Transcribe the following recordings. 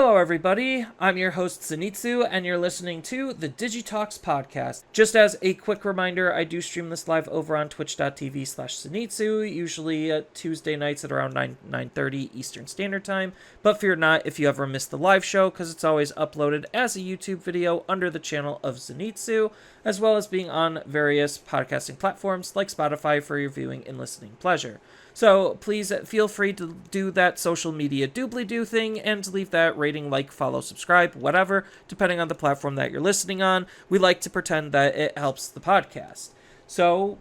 Hello everybody, I'm your host Zenitsu, and you're listening to the Digi Talks podcast. Just as a quick reminder, I do stream this live over on twitch.tv/Zenitsu, usually Tuesday nights at around 9:30 Eastern Standard Time, but fear not if you ever miss the live show, because it's always uploaded as a YouTube video under the channel of Zenitsu, as well as being on various podcasting platforms like Spotify for your viewing and listening pleasure. So please feel free to do that social media doobly-doo thing and to leave that rating, like, follow, subscribe, whatever, depending on the platform that you're listening on. We like to pretend that it helps the podcast. So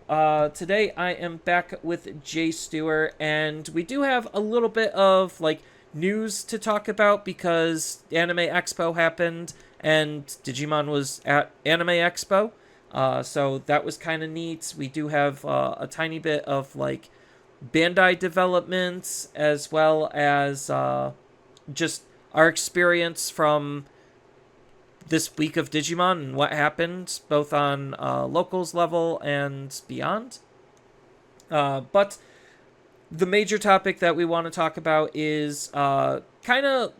today I am back with Jay Stewart, and we do have a little bit of news to talk about because Anime Expo happened and Digimon was at Anime Expo. So that was kind of neat. We do have a tiny bit of Bandai developments, as well as just our experience from this week of Digimon and what happened, both on locals level and beyond. But the major topic that we want to talk about is kind of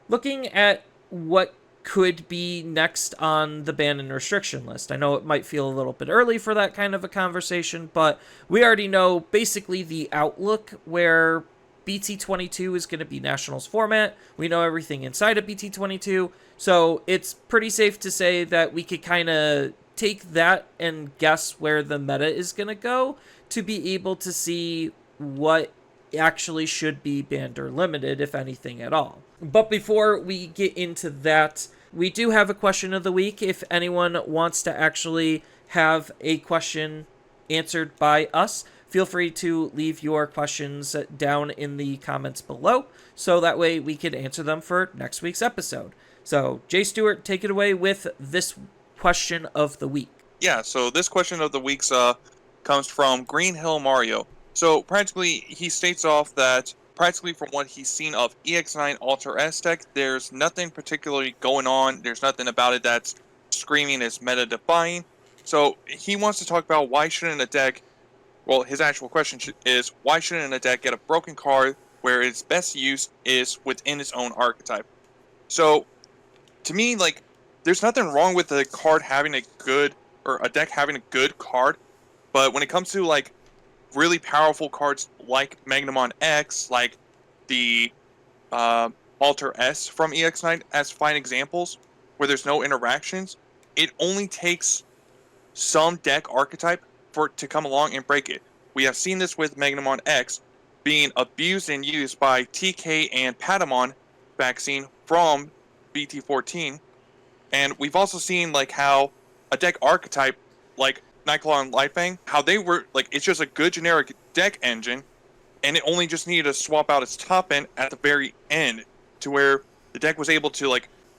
looking at what could be next on the ban and restriction list. I know it might feel a little bit early for that kind of a conversation, but we already know basically the outlook where BT22 is going to be Nationals format. We know everything inside of BT22, so it's pretty safe to say that we could kind of take that and guess where the meta is going to go to be able to see what actually should be banned or limited, if anything at all. But before we get into that, we do have a question of the week. If anyone wants to actually have a question answered by us, feel free to leave your questions down in the comments below, so that way we could answer them for next week's episode. So, Jay Stewart, take it away with this question of the week. Yeah, so this question of the week comes from Green Hill Mario. So, practically, he states off that practically from what he's seen of EX9 Alter S deck, there's nothing particularly going on. There's nothing about it that's screaming as meta-defying. So he wants to talk about why shouldn't a deck, well, his actual question is, why shouldn't a deck get a broken card where its best use is within its own archetype? So, to me, there's nothing wrong with a card having a good, or a deck having a good card, but when it comes to, really powerful cards like Magnamon X, like the Alter S from EX9 as fine examples, where there's no interactions, it only takes some deck archetype for it to come along and break it. We have seen this with Magnamon X being abused and used by TK and Patamon vaccine from BT14, and we've also seen how a deck archetype like Nightclaw and Lightfang, how they were, it's just a good generic deck engine, and it only just needed to swap out its top end at the very end, to where the deck was able to,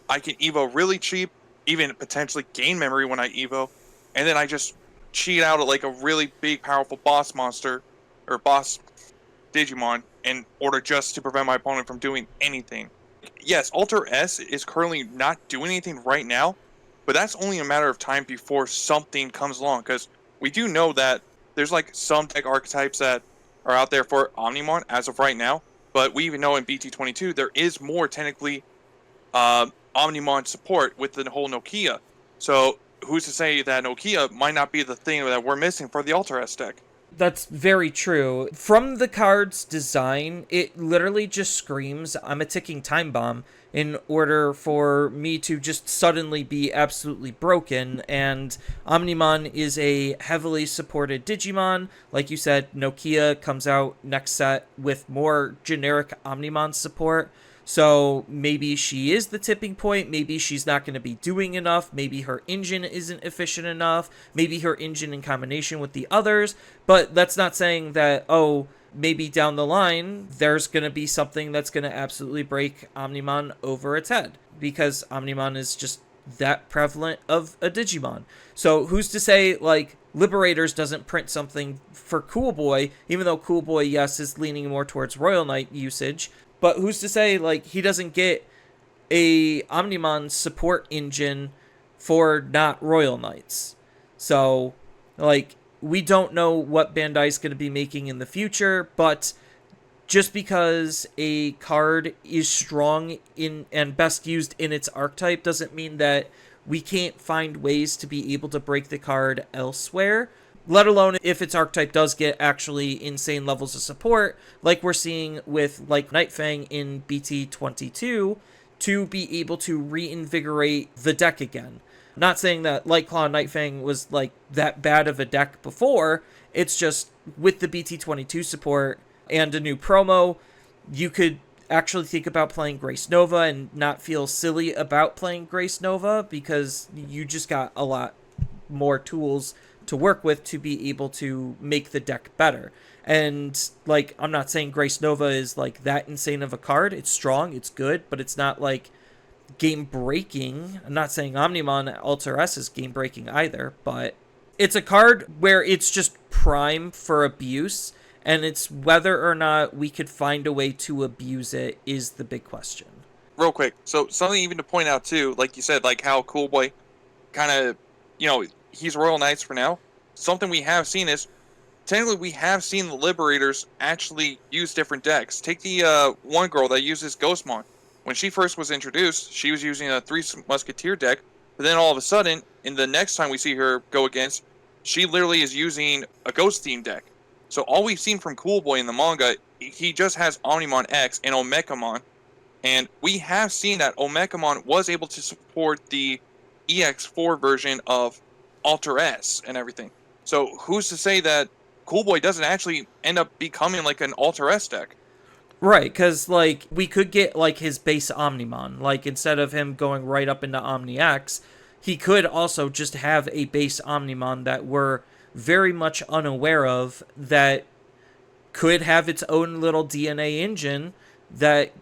I can Evo really cheap, even potentially gain memory when I Evo, and then I just cheat out at, a really big, powerful boss monster, or boss Digimon, in order just to prevent my opponent from doing anything. Yes, Alter S is currently not doing anything right now, but that's only a matter of time before something comes along, because we do know that there's some deck archetypes that are out there for Omnimon as of right now, but we even know in BT22 there is more technically Omnimon support with the whole Nokia. So who's to say that Nokia might not be the thing that we're missing for the Alter S deck? That's very true. From the card's design, it literally just screams, I'm a ticking time bomb, in order for me to just suddenly be absolutely broken, and Omnimon is a heavily supported Digimon. Like you said, Nokia comes out next set with more generic Omnimon support. So maybe she is the tipping point, maybe she's not going to be doing enough, maybe her engine isn't efficient enough, maybe her engine in combination with the others, but that's not saying that, maybe down the line, there's going to be something that's going to absolutely break Omnimon over its head, because Omnimon is just that prevalent of a Digimon. So who's to say, Liberators doesn't print something for Cool Boy, even though Cool Boy, yes, is leaning more towards Royal Knight usage, but who's to say, he doesn't get a Omnimon support engine for not Royal Knights? So, we don't know what Bandai's going to be making in the future, but just because a card is strong in and best used in its archetype doesn't mean that we can't find ways to be able to break the card elsewhere, let alone if its archetype does get actually insane levels of support, like we're seeing with like Night Fang in BT22, to be able to reinvigorate the deck again. Not saying that Light Claw and Night Fang was like that bad of a deck before, it's just with the BT22 support and a new promo, you could actually think about playing Grace Nova and not feel silly about playing Grace Nova because you just got a lot more tools to work with to be able to make the deck better. And like, I'm not saying Grace Nova is like that insane of a card. It's strong, it's good, but it's not like game breaking. I'm not saying Omnimon Alter S is game breaking either, but it's a card where it's just prime for abuse, and it's whether or not we could find a way to abuse it is the big question. Real quick, so something even to point out too, like you said, like how Cool Boy kind of, he's Royal Knights for now. Something we have seen is, technically we have seen the Liberators actually use different decks. Take the one girl that uses Ghostmon. When she first was introduced, she was using a 3 Musketeer deck, but then all of a sudden, in the next time we see her go against, she literally is using a Ghost theme deck. So all we've seen from Cool Boy in the manga, he just has Omnimon X and Omekamon, and we have seen that Omekamon was able to support the EX4 version of Alter S and everything. So who's to say that Cool Boy doesn't actually end up becoming like an Alter S deck? Right, because, like, we could get, like, his base Omnimon. Like, instead of him going right up into Omni X, he could also just have a base Omnimon that we're very much unaware of that could have its own little DNA engine that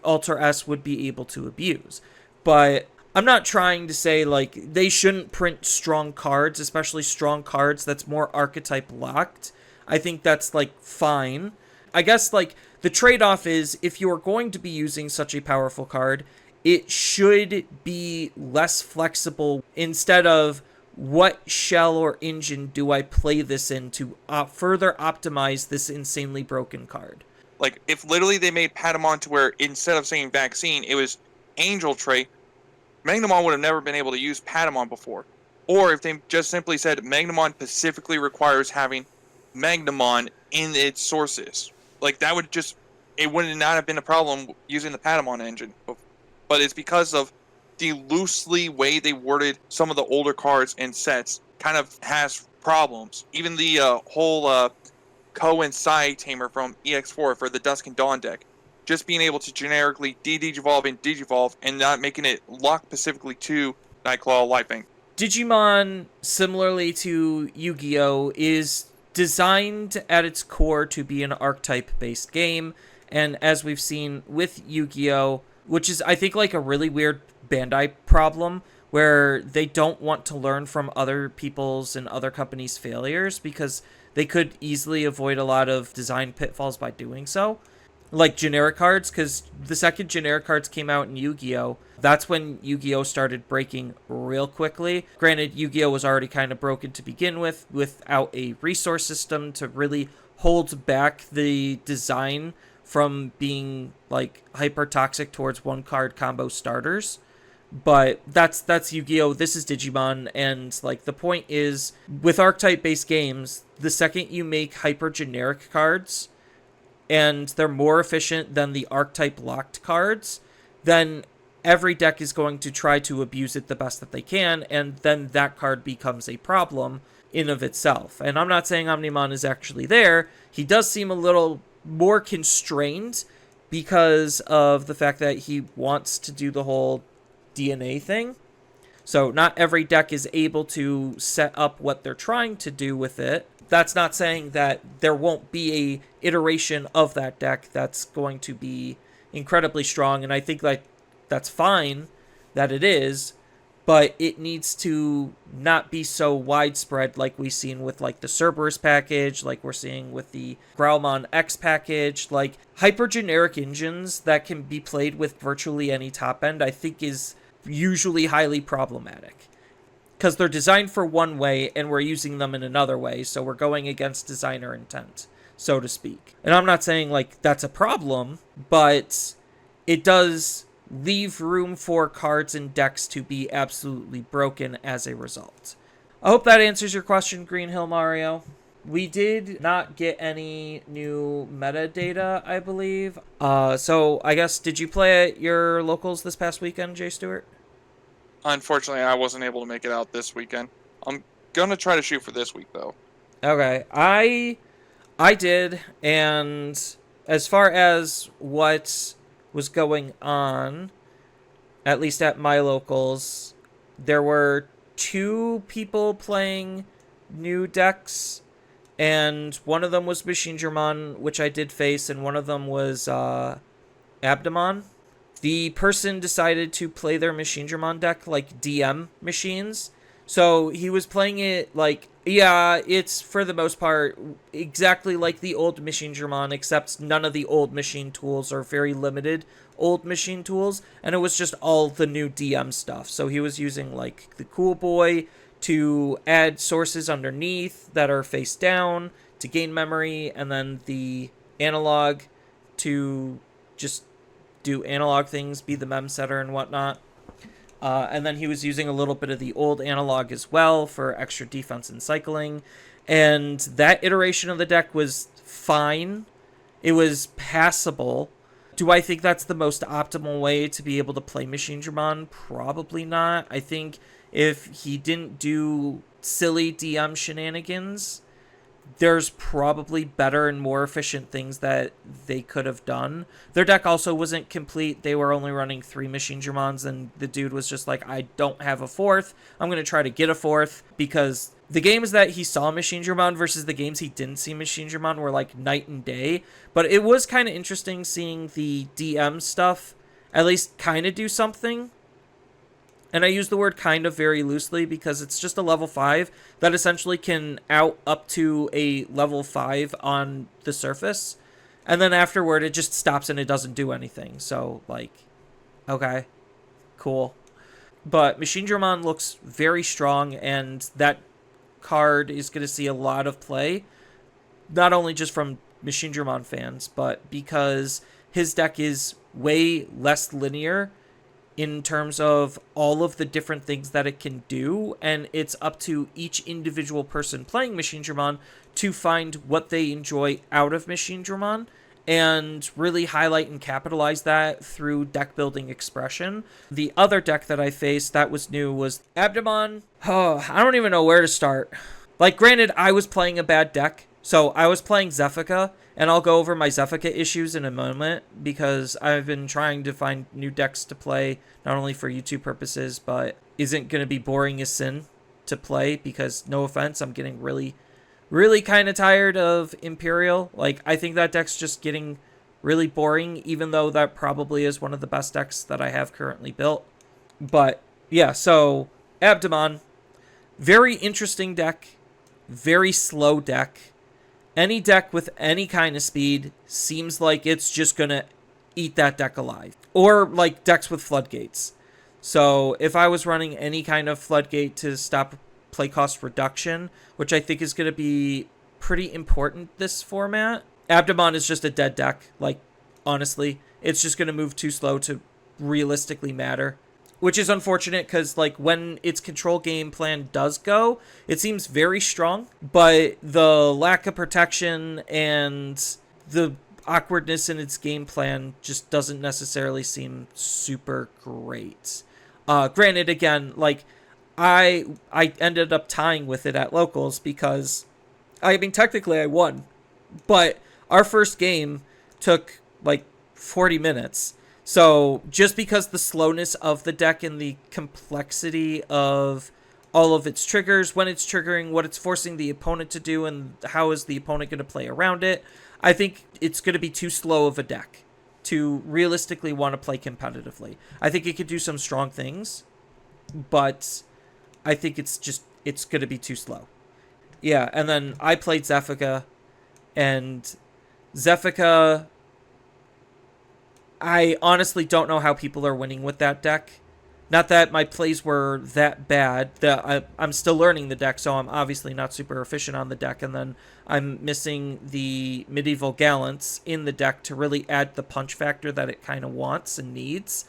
Alter S would be able to abuse. But I'm not trying to say, like, they shouldn't print strong cards, especially strong cards that's more archetype locked. I think that's, like, fine. I guess, like, the trade-off is, if you are going to be using such a powerful card, it should be less flexible instead of what shell or engine do I play this in to further optimize this insanely broken card. Like, if literally they made Patamon to where instead of saying vaccine, it was Angel Tray, Magnamon would have never been able to use Patamon before. Or if they just simply said Magnamon specifically requires having Magnamon in its sources. Like, that would just, it would not have been a problem using the Patamon engine. But it's because of the loosely way they worded some of the older cards and sets kind of has problems. Even the whole Ko and Sai Tamer from EX4 for the Dusk and Dawn deck. Just being able to generically de-digivolve and digivolve and not making it lock specifically to Nightclaw Lightning. Digimon, similarly to Yu-Gi-Oh!, is designed at its core to be an archetype-based game, and as we've seen with Yu-Gi-Oh!, which is, I think, like a really weird Bandai problem, where they don't want to learn from other people's and other companies' failures, because they could easily avoid a lot of design pitfalls by doing so. Like generic cards, because the second generic cards came out in Yu-Gi-Oh!, that's when Yu-Gi-Oh! Started breaking real quickly. Granted, Yu-Gi-Oh! Was already kind of broken to begin with, without a resource system to really hold back the design from being, like, hyper-toxic towards one-card combo starters. But that's Yu-Gi-Oh! This is Digimon, and, like, the point is, with archetype-based games, the second you make hyper-generic cards, and they're more efficient than the archetype-locked cards, then every deck is going to try to abuse it the best that they can, and then that card becomes a problem in of itself. And I'm not saying Omnimon is actually there. He does seem a little more constrained because of the fact that he wants to do the whole DNA thing. So not every deck is able to set up what they're trying to do with it. That's not saying that there won't be a iteration of that deck that's going to be incredibly strong, and I think like that's fine that it is, but it needs to not be so widespread like we've seen with like the Cerberus package, like we're seeing with the Growlmon X package. Like hyper generic engines that can be played with virtually any top end, I think is usually highly problematic. Because they're designed for one way and we're using them in another way, so we're going against designer intent. so to speak. And I'm not saying like that's a problem, but it does leave room for cards and decks to be absolutely broken as a result. I hope that answers your question, Green Hill Mario. We did not get any new metadata, I believe. So I guess, did you play at your locals this past weekend, Jay Stewart? Unfortunately, I wasn't able to make it out this weekend. I'm gonna try to shoot for this week though. Okay, I did, and as far as what was going on, at least at my locals, there were 2 people playing new decks, and one of them was Machine German, which I did face, and one of them was Abdomon. The person decided to play their Machine German deck like DM machines. So he was playing it like, yeah, it's for the most part exactly like the old Machine German, except none of the old machine tools are very limited old machine tools, and it was just all the new DM stuff. So he was using like the Cool Boy to add sources underneath that are face down to gain memory, and then the analog to just do analog things, be the mem setter and whatnot. And then he was using a little bit of the old analog as well for extra defense and cycling. And that iteration of the deck was fine. It was passable. Do I think that's the most optimal way to be able to play Machine German? Probably not. I think if he didn't do silly DM shenanigans, there's probably better and more efficient things that they could have done. Their deck also wasn't complete. They were only running 3 Machine Germans, and the dude was just like, I don't have a 4th. I'm going to try to get a 4th, because the games that he saw Machine German versus the games he didn't see Machine German were like night and day. But it was kind of interesting seeing the DM stuff at least kind of do something. And I use the word kind of very loosely because it's just a level 5 that essentially can out up to a level 5 on the surface. And then afterward, it just stops and it doesn't do anything. So, like, okay, cool. But Machine German looks very strong, and that card is going to see a lot of play. Not only just from Machine German fans, but because his deck is way less linear in terms of all of the different things that it can do, and it's up to each individual person playing Machine German to find what they enjoy out of Machine German and really highlight and capitalize that through deck building expression. The other deck that I faced that was new was Abdomon. Oh, I don't even know where to start. Like, granted, I was playing a bad deck, so I was playing Zeffica, and I'll go over my Zeffica issues in a moment because I've been trying to find new decks to play, not only for YouTube purposes, but isn't going to be boring as sin to play because, no offense, I'm getting really kind of tired of Imperial. Like, I think that deck's just getting really boring, even though that probably is one of the best decks that I have currently built. But, yeah, so Abdomon, very interesting deck, very slow deck. Any deck with any kind of speed seems like it's just going to eat that deck alive. Or like decks with floodgates. So if I was running any kind of floodgate to stop play cost reduction, which I think is going to be pretty important this format, Abdomon is just a dead deck. Like, honestly, it's just going to move too slow to realistically matter. Which is unfortunate because, like, when its control game plan does go, it seems very strong. But the lack of protection and the awkwardness in its game plan just doesn't necessarily seem super great. Granted, again, like, I ended up tying with it at locals because, I mean, technically I won. But our first game took, like, 40 minutes. So just because the slowness of the deck and the complexity of all of its triggers, when it's triggering, what it's forcing the opponent to do, and how is the opponent going to play around it, I think it's going to be too slow of a deck to realistically want to play competitively. I think it could do some strong things, but I think it's going to be too slow. Yeah, and then I played Zeffica, and Zeffica, I honestly don't know how people are winning with that deck. Not that my plays were that bad. I'm still learning the deck, so I'm obviously not super efficient on the deck. And then I'm missing the Medieval Gallants in the deck to really add the punch factor that it kind of wants and needs.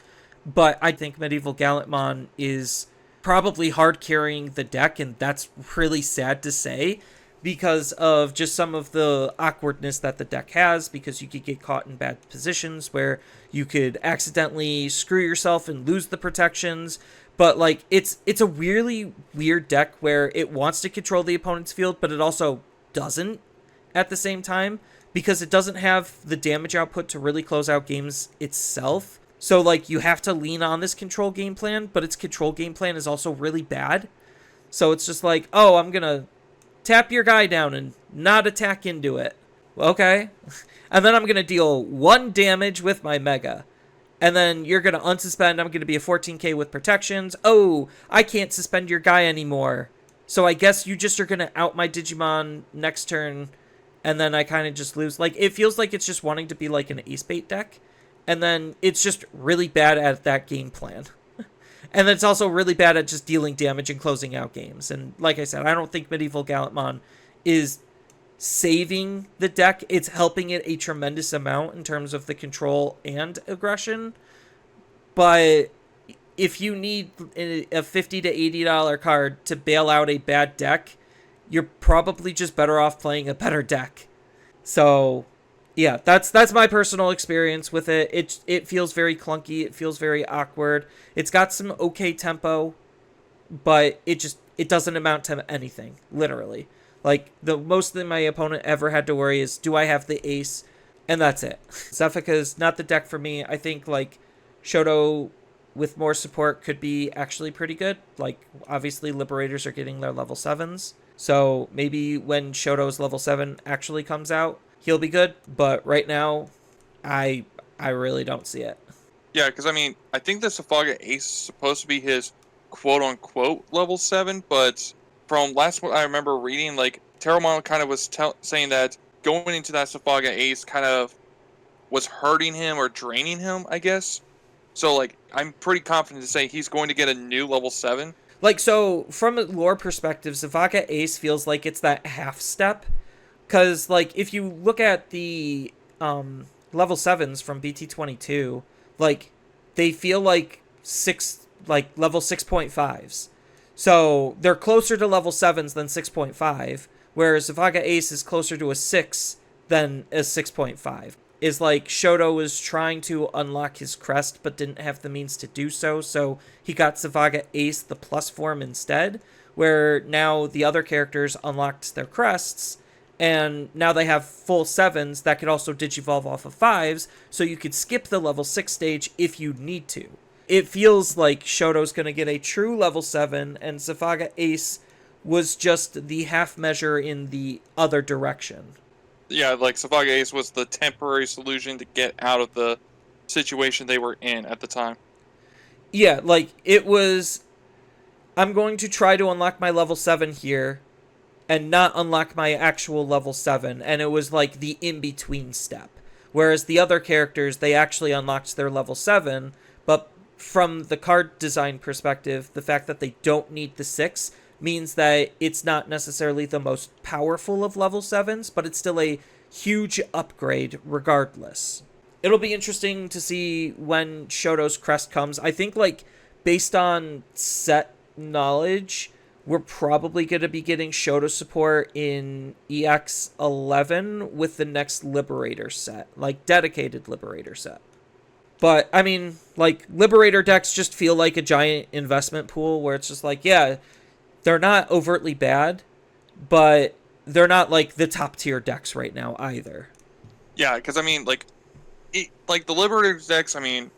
But I think Medieval Gallantmon is probably hard carrying the deck, and that's really sad to say because of just some of the awkwardness that the deck has, because you could get caught in bad positions where you could accidentally screw yourself and lose the protections. But like it's a really weird deck where it wants to control the opponent's field, but it also doesn't at the same time, because it doesn't have the damage output to really close out games itself. So like you have to lean on this control game plan, but its control game plan is also really bad. So it's just like, oh, I'm gonna tap your guy down and not attack into it. Okay. And then I'm going to deal 1 damage with my Mega. And then you're going to unsuspend. I'm going to be a 14k with protections. Oh, I can't suspend your guy anymore. So I guess you just are going to out my Digimon next turn. And then I kind of just lose. Like, it feels like it's just wanting to be like an ace bait deck. And then it's just really bad at that game plan. And then it's also really bad at just dealing damage and closing out games. And like I said, I don't think Medieval Gallantmon is saving the deck. It's helping it a tremendous amount in terms of the control and aggression. But if you need a $50 to $80 card to bail out a bad deck, you're probably just better off playing a better deck. So yeah, that's my personal experience with it. It feels very clunky. It feels very awkward. It's got some okay tempo, but it doesn't amount to anything, literally. Like, the most that my opponent ever had to worry is, do I have the ace? And that's it. Zefika's not the deck for me. I think, like, Shoto with more support could be actually pretty good. Like, obviously, Liberators are getting their level 7s. So maybe when Shoto's level 7 actually comes out, he'll be good. But right now, I really don't see it. Yeah, because, I mean, I think the Safaga Ace is supposed to be his quote-unquote level 7, but from last what I remember reading, like, Terramon kind of was saying that going into that Safaga Ace kind of was hurting him or draining him, I guess. So, like, I'm pretty confident to say he's going to get a new level 7. Like, so, from a lore perspective, Safaga Ace feels like it's that half step. Because, like, if you look at the level 7s from BT22, like, they feel like level 6.5s. So they're closer to level 7s than 6.5, whereas Safaga Ace is closer to a 6 than a 6.5. Is like Shoto was trying to unlock his crest but didn't have the means to do so, so he got Safaga Ace the plus form instead, where now the other characters unlocked their crests, and now they have full 7s that could also digivolve off of 5s, so you could skip the level 6 stage if you need to. It feels like Shoto's going to get a true level 7, and Safaga Ace was just the half measure in the other direction. Yeah, like, Safaga Ace was the temporary solution to get out of the situation they were in at the time. Yeah, like, it was, I'm going to try to unlock my level 7 here, and not unlock my actual level 7, and it was like the in-between step. Whereas the other characters, they actually unlocked their level 7, but from the card design perspective, the fact that they don't need the 6 means that it's not necessarily the most powerful of level 7s, but it's still a huge upgrade regardless. It'll be interesting to see when Shoto's crest comes. I think, like, based on set knowledge, we're probably going to be getting Shoto support in EX11 with the next Liberator set, like, dedicated Liberator set. But, I mean, like, Liberator decks just feel like a giant investment pool where it's just like, yeah, they're not overtly bad, but they're not, like, the top tier decks right now either. Yeah, because, I mean, like, the Liberator decks, I mean,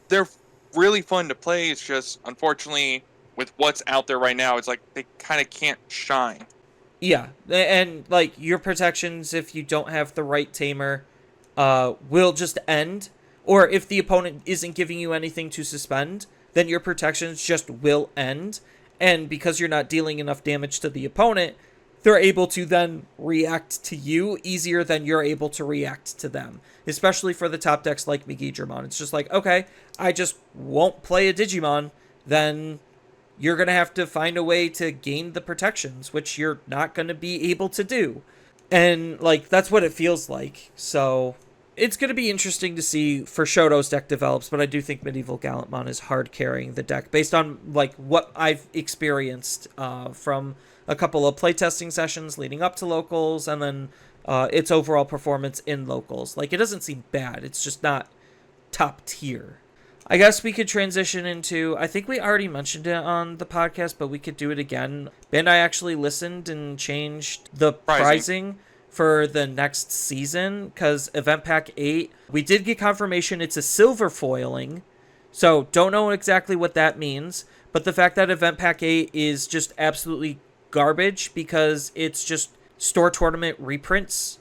they're really fun to play. It's just, unfortunately, with what's out there right now, it's like they kind of can't shine. Yeah, and, like, your protections, if you don't have the right tamer, will just end. Or if the opponent isn't giving you anything to suspend, then your protections just will end. And because you're not dealing enough damage to the opponent, they're able to then react to you easier than you're able to react to them. Especially for the top decks like Megidramon. It's just like, okay, I just won't play a Digimon. then you're going to have to find a way to gain the protections, which you're not going to be able to do. And, like, that's what it feels like. So it's going to be interesting to see for Shoto's deck develops, but I do think Medieval Gallantmon is hard carrying the deck based on, like, what I've experienced from a couple of playtesting sessions leading up to locals, and then its overall performance in locals. Like, it doesn't seem bad. It's just not top tier. I guess we could transition into, I think we already mentioned it on the podcast, but we could do it again. Bandai actually listened and changed the pricing for the next season, because Event Pack 8, we did get confirmation it's a silver foiling, so don't know exactly what that means, but the fact that Event Pack 8 is just absolutely garbage because it's just store tournament reprints,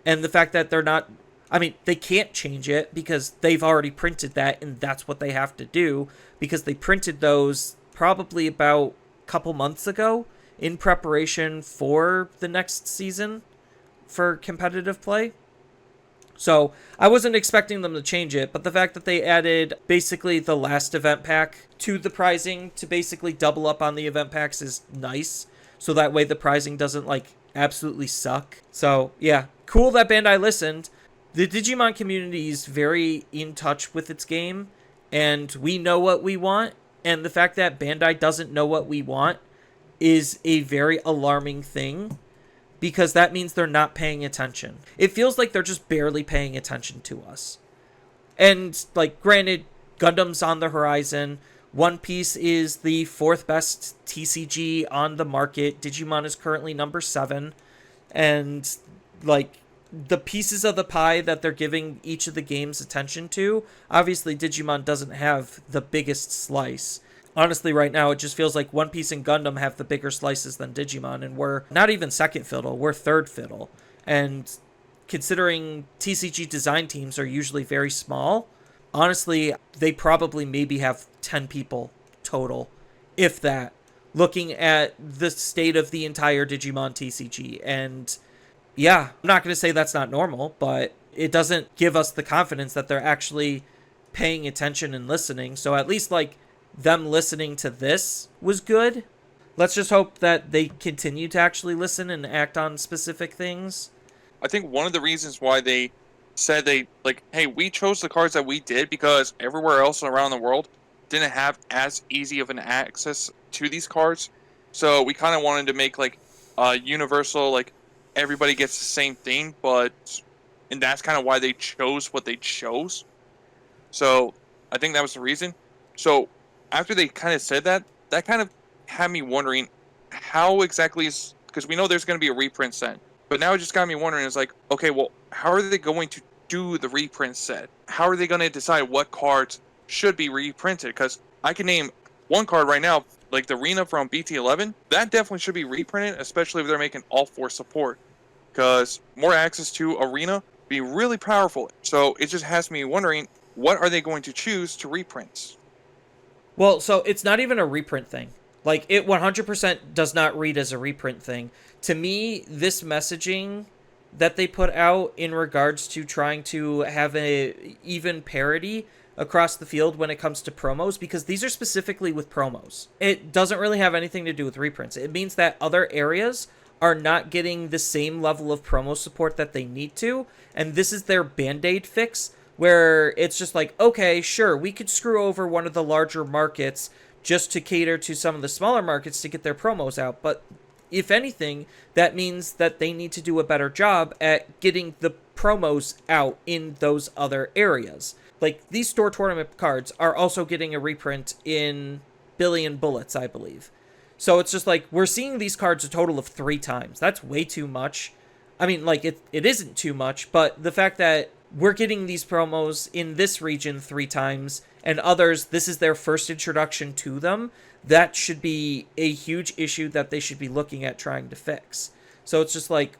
and the fact that they're not, I mean, they can't change it because they've already printed that, and that's what they have to do, because they printed those probably about a couple months ago in preparation for the next season for competitive play. So I wasn't expecting them to change it, but the fact that they added basically the last event pack to the pricing to basically double up on the event packs is nice. So that way the pricing doesn't, like, absolutely suck. So yeah, cool that Bandai listened. The Digimon community is very in touch with its game, and we know what we want, and the fact that Bandai doesn't know what we want is a very alarming thing, because that means they're not paying attention. It feels like they're just barely paying attention to us. And, like, granted, Gundam's on the horizon. One Piece is the 4th best TCG on the market. Digimon is currently number 7. And, like, the pieces of the pie that they're giving each of the games attention to, obviously Digimon doesn't have the biggest slice. Honestly, right now, it just feels like One Piece and Gundam have the bigger slices than Digimon, and we're not even second fiddle, we're third fiddle. And considering TCG design teams are usually very small, honestly, they probably maybe have 10 people total, if that, looking at the state of the entire Digimon TCG. And yeah, I'm not going to say that's not normal, but it doesn't give us the confidence that they're actually paying attention and listening. So at least, like, them listening to this was good. Let's just hope that they continue to actually listen and act on specific things. I think one of the reasons why they said hey, we chose the cards that we did because everywhere else around the world didn't have as easy of an access to these cards. So we kind of wanted to make, like, universal, like, everybody gets the same thing, and that's kind of why they chose what they chose. So I think that was the reason. So after they kind of said that, that kind of had me wondering how exactly is, because we know there's going to be a reprint set, but now it just got me wondering, it's like, okay, well, how are they going to do the reprint set? How are they going to decide what cards should be reprinted? Because I can name one card right now, like the Arena from BT11, that definitely should be reprinted, especially if they're making all 4 support, because more access to Arena be really powerful. So it just has me wondering, what are they going to choose to reprint? Well, so it's not even a reprint thing. Like, it 100% does not read as a reprint thing. To me, this messaging that they put out in regards to trying to have a even parity across the field when it comes to promos, because these are specifically with promos. It doesn't really have anything to do with reprints. It means that other areas are not getting the same level of promo support that they need to, and this is their band-aid fix, where it's just like, okay, sure, we could screw over one of the larger markets just to cater to some of the smaller markets to get their promos out, but if anything, that means that they need to do a better job at getting the promos out in those other areas. Like, these store tournament cards are also getting a reprint in Billion Bullets, I believe. So it's just like, we're seeing these cards a total of 3 times. That's way too much. I mean, like, it isn't too much, but the fact that we're getting these promos in this region 3 times, and others, this is their first introduction to them, that should be a huge issue that they should be looking at trying to fix. So it's just like,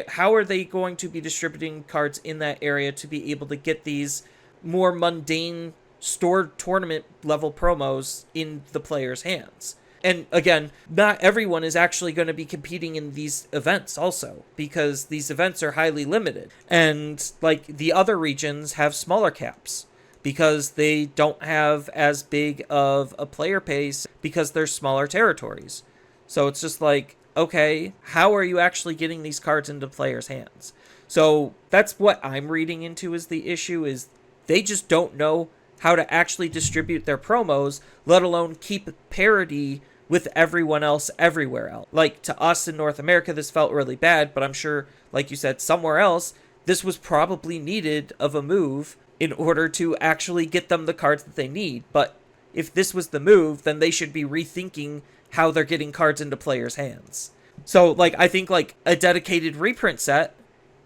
how are they going to be distributing cards in that area to be able to get these more mundane store tournament level promos in the players' hands? And again, not everyone is actually going to be competing in these events also, because these events are highly limited. And, like, the other regions have smaller caps. because they don't have as big of a player base because they're smaller territories. So it's just like, okay, how are you actually getting these cards into players' hands? So that's what I'm reading into is the issue is they just don't know how to actually distribute their promos, let alone keep parity with everyone else everywhere else. Like, to us in North America, this felt really bad, but I'm sure, like you said, somewhere else, this was probably needed of a move in order to actually get them the cards that they need. But if this was the move, then they should be rethinking how they're getting cards into players' hands. So, like, I think, like, a dedicated reprint set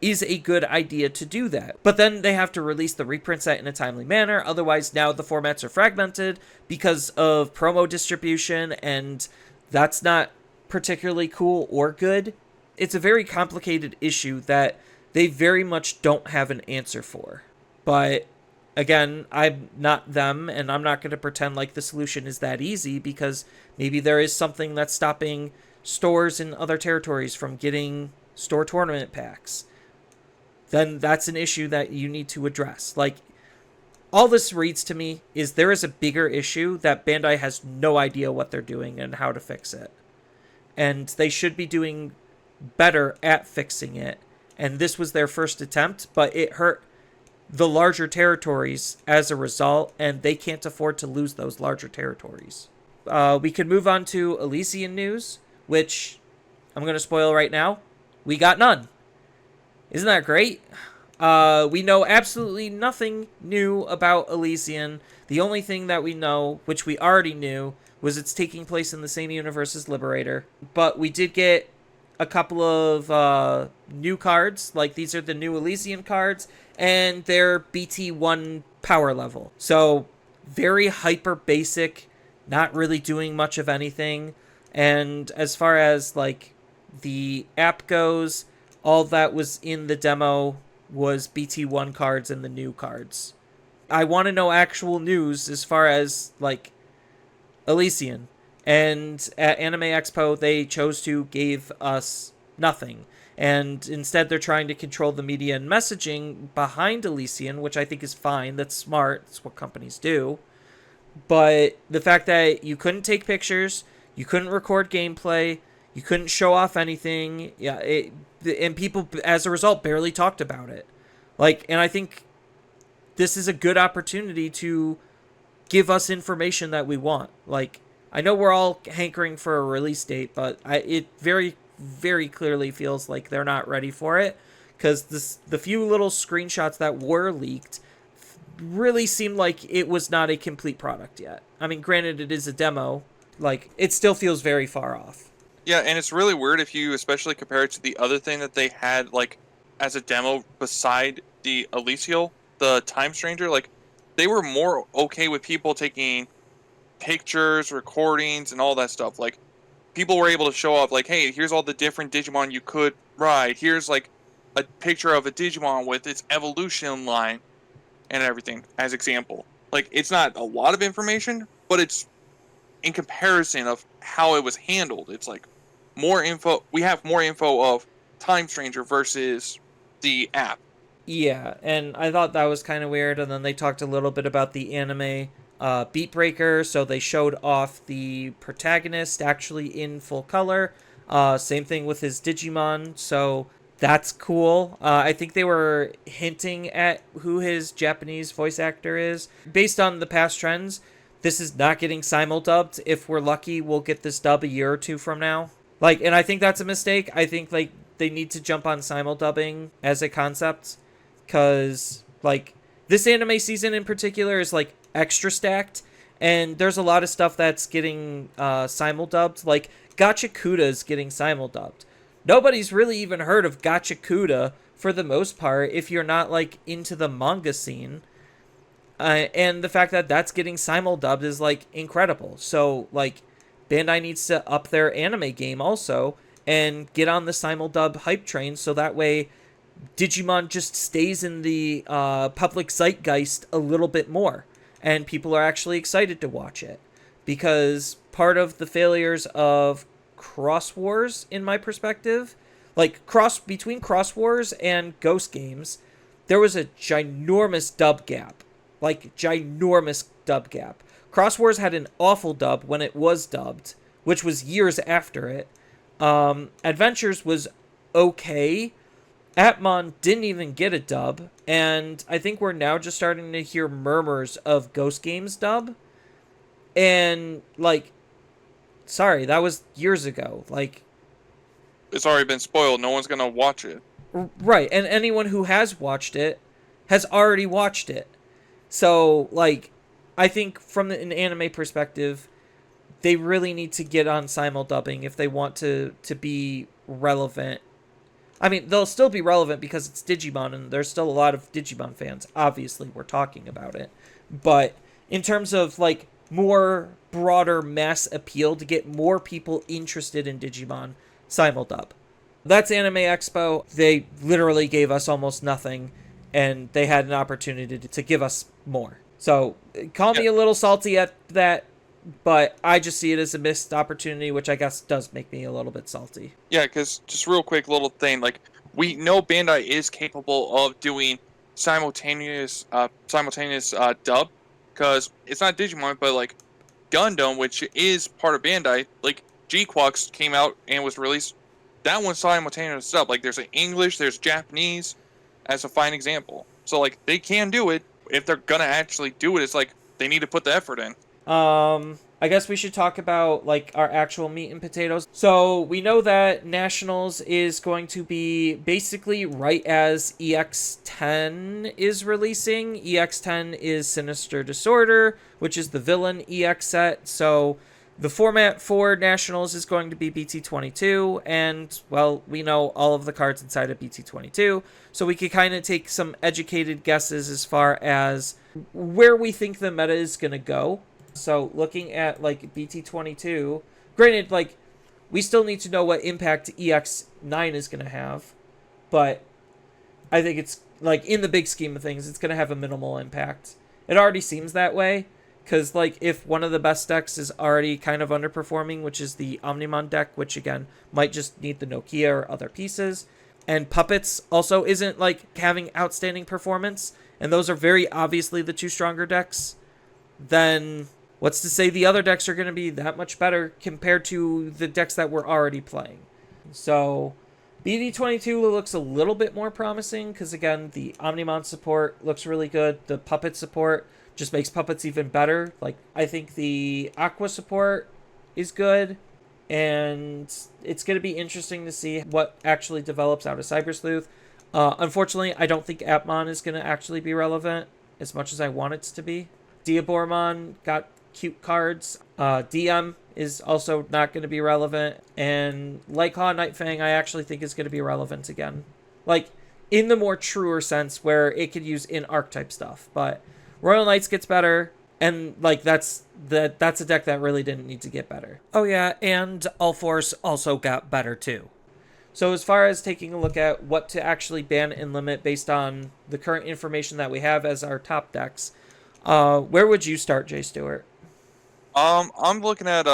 is a good idea to do that. But then they have to release the reprint set in a timely manner. Otherwise, now the formats are fragmented because of promo distribution, and that's not particularly cool or good. It's a very complicated issue that they very much don't have an answer for. But again, I'm not them, and I'm not going to pretend like the solution is that easy, because maybe there is something that's stopping stores in other territories from getting store tournament packs. Then that's an issue that you need to address. Like, all this reads to me is there is a bigger issue that Bandai has no idea what they're doing and how to fix it. And they should be doing better at fixing it. And this was their first attempt, but it hurt the larger territories as a result, and they can't afford to lose those larger territories. We could move on to Elysian news, which I'm going to spoil right now. We got none. Isn't that great? We know absolutely nothing new about Elysian. The only thing that we know, which we already knew, was it's taking place in the same universe as Liberator. But we did get a couple of new cards. Like, these are the new Elysian cards, and they're BT1 power level. So, very hyper basic, not really doing much of anything. And as far as, like, the app goes, all that was in the demo was BT1 cards and the new cards. I want to know actual news as far as, like, Elysian. And at Anime Expo, they chose to give us nothing. And instead, they're trying to control the media and messaging behind Elysian, which I think is fine. That's smart. That's what companies do. But the fact that you couldn't take pictures, you couldn't record gameplay, you couldn't show off anything, and people, as a result, barely talked about it. Like, and I think this is a good opportunity to give us information that we want. Like, I know we're all hankering for a release date, but it very, very clearly feels like they're not ready for it, because the few little screenshots that were leaked really seemed like it was not a complete product yet. I mean, granted, it is a demo. Like, it still feels very far off. Yeah, and it's really weird if you especially compare it to the other thing that they had, like, as a demo beside the Elysial, the Time Stranger. Like, they were more okay with people taking pictures, recordings, and all that stuff. Like, people were able to show off, like, hey, here's all the different Digimon you could ride. Here's, like, a picture of a Digimon with its evolution line and everything, as example. Like, it's not a lot of information, but it's in comparison of how it was handled. It's like more info. We have more info of Time Stranger versus the app. Yeah, and I thought that was kind of weird. And then they talked a little bit about the anime Beat Breaker. So they showed off the protagonist actually in full color. Same thing with his Digimon. So that's cool. I think they were hinting at who his Japanese voice actor is. Based on the past trends, this is not getting simuldubbed. If we're lucky, we'll get this dub a year or two from now. Like, and I think that's a mistake. I think, like, they need to jump on simuldubbing as a concept, because, like, this anime season in particular is, like, extra stacked, and there's a lot of stuff that's getting simuldubbed. Like, Gachakuda's getting simuldubbed. Nobody's really even heard of Gachakuda for the most part if you're not, like, into the manga scene. And the fact that that's getting simuldubbed is, like, incredible. So, like, Bandai needs to up their anime game also and get on the simuldub hype train, so that way Digimon just stays in the public zeitgeist a little bit more, and people are actually excited to watch it. Because part of the failures of Cross Wars, in my perspective, like, between Cross Wars and Ghost Games, there was a ginormous dub gap. like ginormous dub gap. Cross Wars had an awful dub when it was dubbed, which was years after it. Adventures was okay. Atmon didn't even get a dub, and I think we're now just starting to hear murmurs of Ghost Games dub. And, like, sorry, that was years ago. Like, It's already been spoiled. No one's gonna watch it. right, and anyone who has watched it has already watched it. So, like, I think from an anime perspective, they really need to get on simuldubbing if they want to be relevant. I mean, they'll still be relevant because it's Digimon, and there's still a lot of Digimon fans. Obviously, we're talking about it. But in terms of, like, more broader mass appeal to get more people interested in Digimon, simuldub. That's Anime Expo. They literally gave us almost nothing, and they had an opportunity to give us more. So, call me a little salty at that, but I just see it as a missed opportunity, which I guess does make me a little bit salty. Yeah, because just real quick, little thing, like, we know Bandai is capable of doing simultaneous dub, because it's not Digimon, but like Gundam, which is part of Bandai, like G-Quux came out and was released. That one's simultaneous dub. Like, there's an English, there's Japanese, as a fine example. So like they can do it. If they're gonna actually do it, it's like they need to put the effort in. I guess we should talk about, like, our actual meat and potatoes. So, we know that Nationals is going to be basically right as EX10 is releasing. EX10 is Sinister Disorder, which is the villain EX set. So, the format for Nationals is going to be BT22, and, well, we know all of the cards inside of BT22, so we could kind of take some educated guesses as far as where we think the meta is going to go. So, looking at, like, BT22, granted, like, we still need to know what impact EX9 is going to have, but I think it's, like, in the big scheme of things, it's going to have a minimal impact. It already seems that way, because, like, if one of the best decks is already kind of underperforming, which is the Omnimon deck, which, again, might just need the Nokia or other pieces, and Puppets also isn't, like, having outstanding performance, and those are very obviously the two stronger decks, then what's to say the other decks are going to be that much better compared to the decks that we're already playing? So, BT22 looks a little bit more promising because, again, the Omnimon support looks really good. The Puppet support just makes Puppets even better. Like, I think the Aqua support is good, and it's going to be interesting to see what actually develops out of Cyber Sleuth. Unfortunately, I don't think Atmon is going to actually be relevant as much as I want it to be. Diabormon got cute cards. DM is also not going to be relevant. And Lightclaw Nightfang I actually think is going to be relevant again. Like, in the more truer sense where it could use in archetype stuff. But Royal Knights gets better. And, like, that's a deck that really didn't need to get better. Oh, yeah, and All Force also got better, too. So as far as taking a look at what to actually ban and limit based on the current information that we have as our top decks, where would you start, Jay Stewart? I'm looking at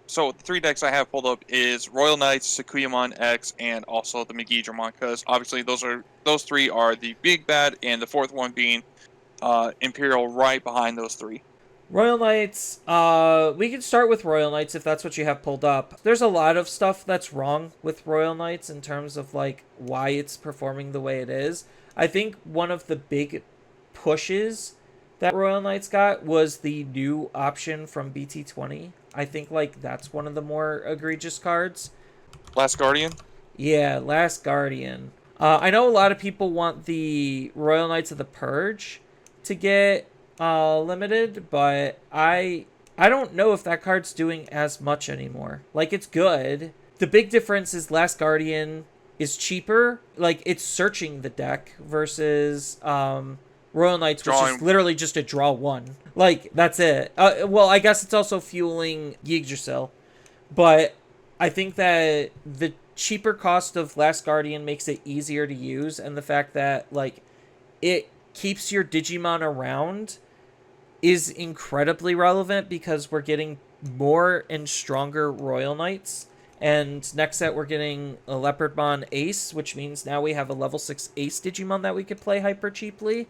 so the three decks I have pulled up is Royal Knights, Sakuyamon X, and also the Megidramon, because obviously those three are the big bad, and the fourth one being Imperial right behind those three. Royal Knights, we can start with Royal Knights if that's what you have pulled up. There's a lot of stuff that's wrong with Royal Knights in terms of, like, why it's performing the way it is. I think one of the big pushes that Royal Knights got was the new option from BT20. I think, like, that's one of the more egregious cards. Last Guardian? Yeah, Last Guardian. I know a lot of people want the Royal Knights of the Purge to get limited, but I don't know if that card's doing as much anymore. Like, it's good. The big difference is Last Guardian is cheaper. Like, it's searching the deck versus Royal Knights, which is literally just a draw one. Like, that's it. Well, I guess it's also fueling Yggdrasil. But I think that the cheaper cost of Last Guardian makes it easier to use, and the fact that, like, it keeps your Digimon around is incredibly relevant because we're getting more and stronger Royal Knights. And next set we're getting a Leopardmon Ace, which means now we have a level 6 Ace Digimon that we could play hyper cheaply.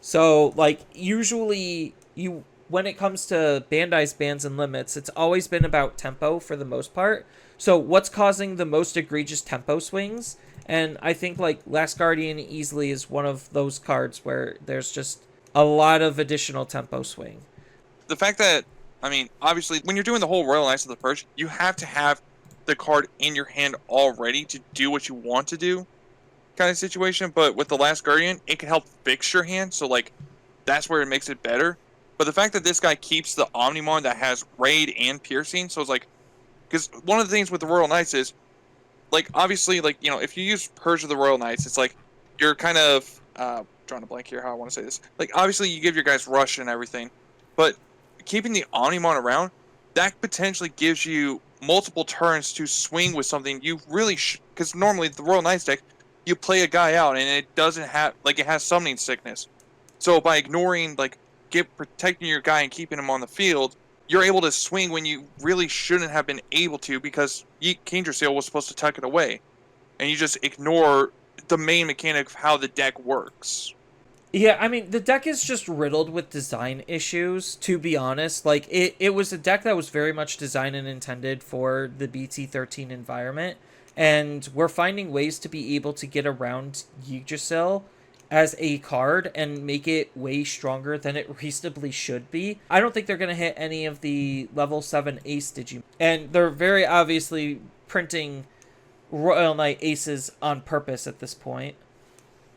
So, like, usually you when it comes to Bandai's bans and limits, it's always been about tempo for the most part. So, what's causing the most egregious tempo swings? And I think like Last Guardian easily is one of those cards where there's just a lot of additional tempo swing. The fact that, I mean, obviously, when you're doing the whole Royal Knights of the Purge, you have to have the card in your hand already to do what you want to do, kind of situation. But with the Last Guardian, it can help fix your hand. So, like, that's where it makes it better. But the fact that this guy keeps the Omnimon that has Raid and Piercing, so it's like, because one of the things with the Royal Knights is, like, obviously, like, you know, if you use Purge of the Royal Knights, it's like you're kind of drawing a blank here how I want to say this. Like, obviously, you give your guys rush and everything, but keeping the Omnimon around, that potentially gives you multiple turns to swing with something you really because normally the Royal Knights deck, you play a guy out and it doesn't have, like, it has summoning sickness. So by ignoring, like, protecting your guy and keeping him on the field, you're able to swing when you really shouldn't have been able to because Kingdra Seal was supposed to tuck it away. And you just ignore the main mechanic of how the deck works. Yeah, I mean, the deck is just riddled with design issues, to be honest. Like, it was a deck that was very much designed and intended for the BT13 environment, and we're finding ways to be able to get around Yggdrasil as a card and make it way stronger than it reasonably should be. I don't think they're going to hit any of the level 7 ace Digimon. And they're very obviously printing Royal Knight aces on purpose at this point.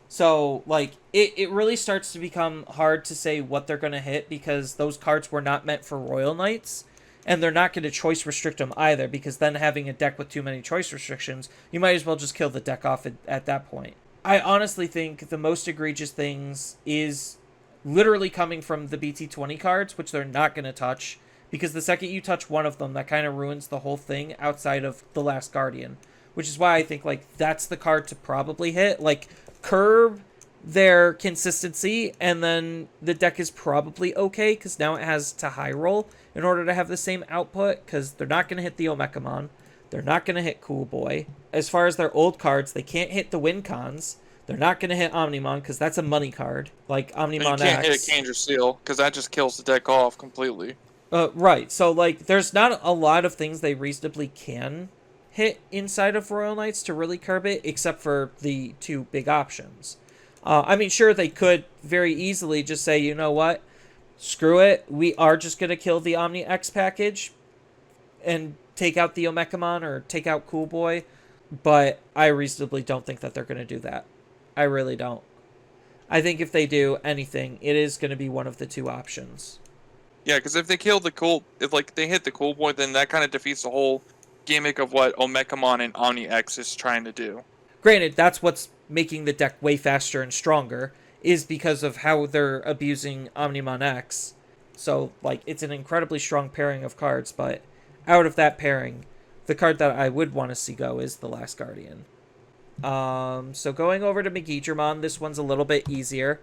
So, like, it really starts to become hard to say what they're going to hit because those cards were not meant for Royal Knights. And they're not going to choice restrict them either because then having a deck with too many choice restrictions, you might as well just kill the deck off at that point. I honestly think the most egregious things is literally coming from the BT20 cards, which they're not going to touch because the second you touch one of them, that kind of ruins the whole thing outside of the Last Guardian, which is why I think, like, that's the card to probably hit. Like, curb their consistency, and then the deck is probably okay because now it has to high roll in order to have the same output because they're not going to hit the Omekamon. They're not going to hit Cool Boy. As far as their old cards, they can't hit the Wincons. They're not going to hit Omnimon because that's a money card, like Omnimon X. You can't hit a Kingdra Seal because that just kills the deck off completely. Right, so, like, there's not a lot of things they reasonably can hit inside of Royal Knights to really curb it, except for the two big options. I mean, sure, they could very easily just say, you know what, screw it, we are just going to kill the Omni X package and take out the Omekamon or take out Cool Boy, but I reasonably don't think that they're going to do that. I really don't. I think if they do anything, it is going to be one of the two options. Yeah, because if they kill if, like, they hit the Cool Boy, then that kind of defeats the whole gimmick of what Omekamon and Omni X is trying to do. Granted, that's what's making the deck way faster and stronger, is because of how they're abusing Omnimon X. So, like, it's an incredibly strong pairing of cards, but out of that pairing, the card that I would want to see go is the Last Guardian. So going over to Megidramon, this one's a little bit easier.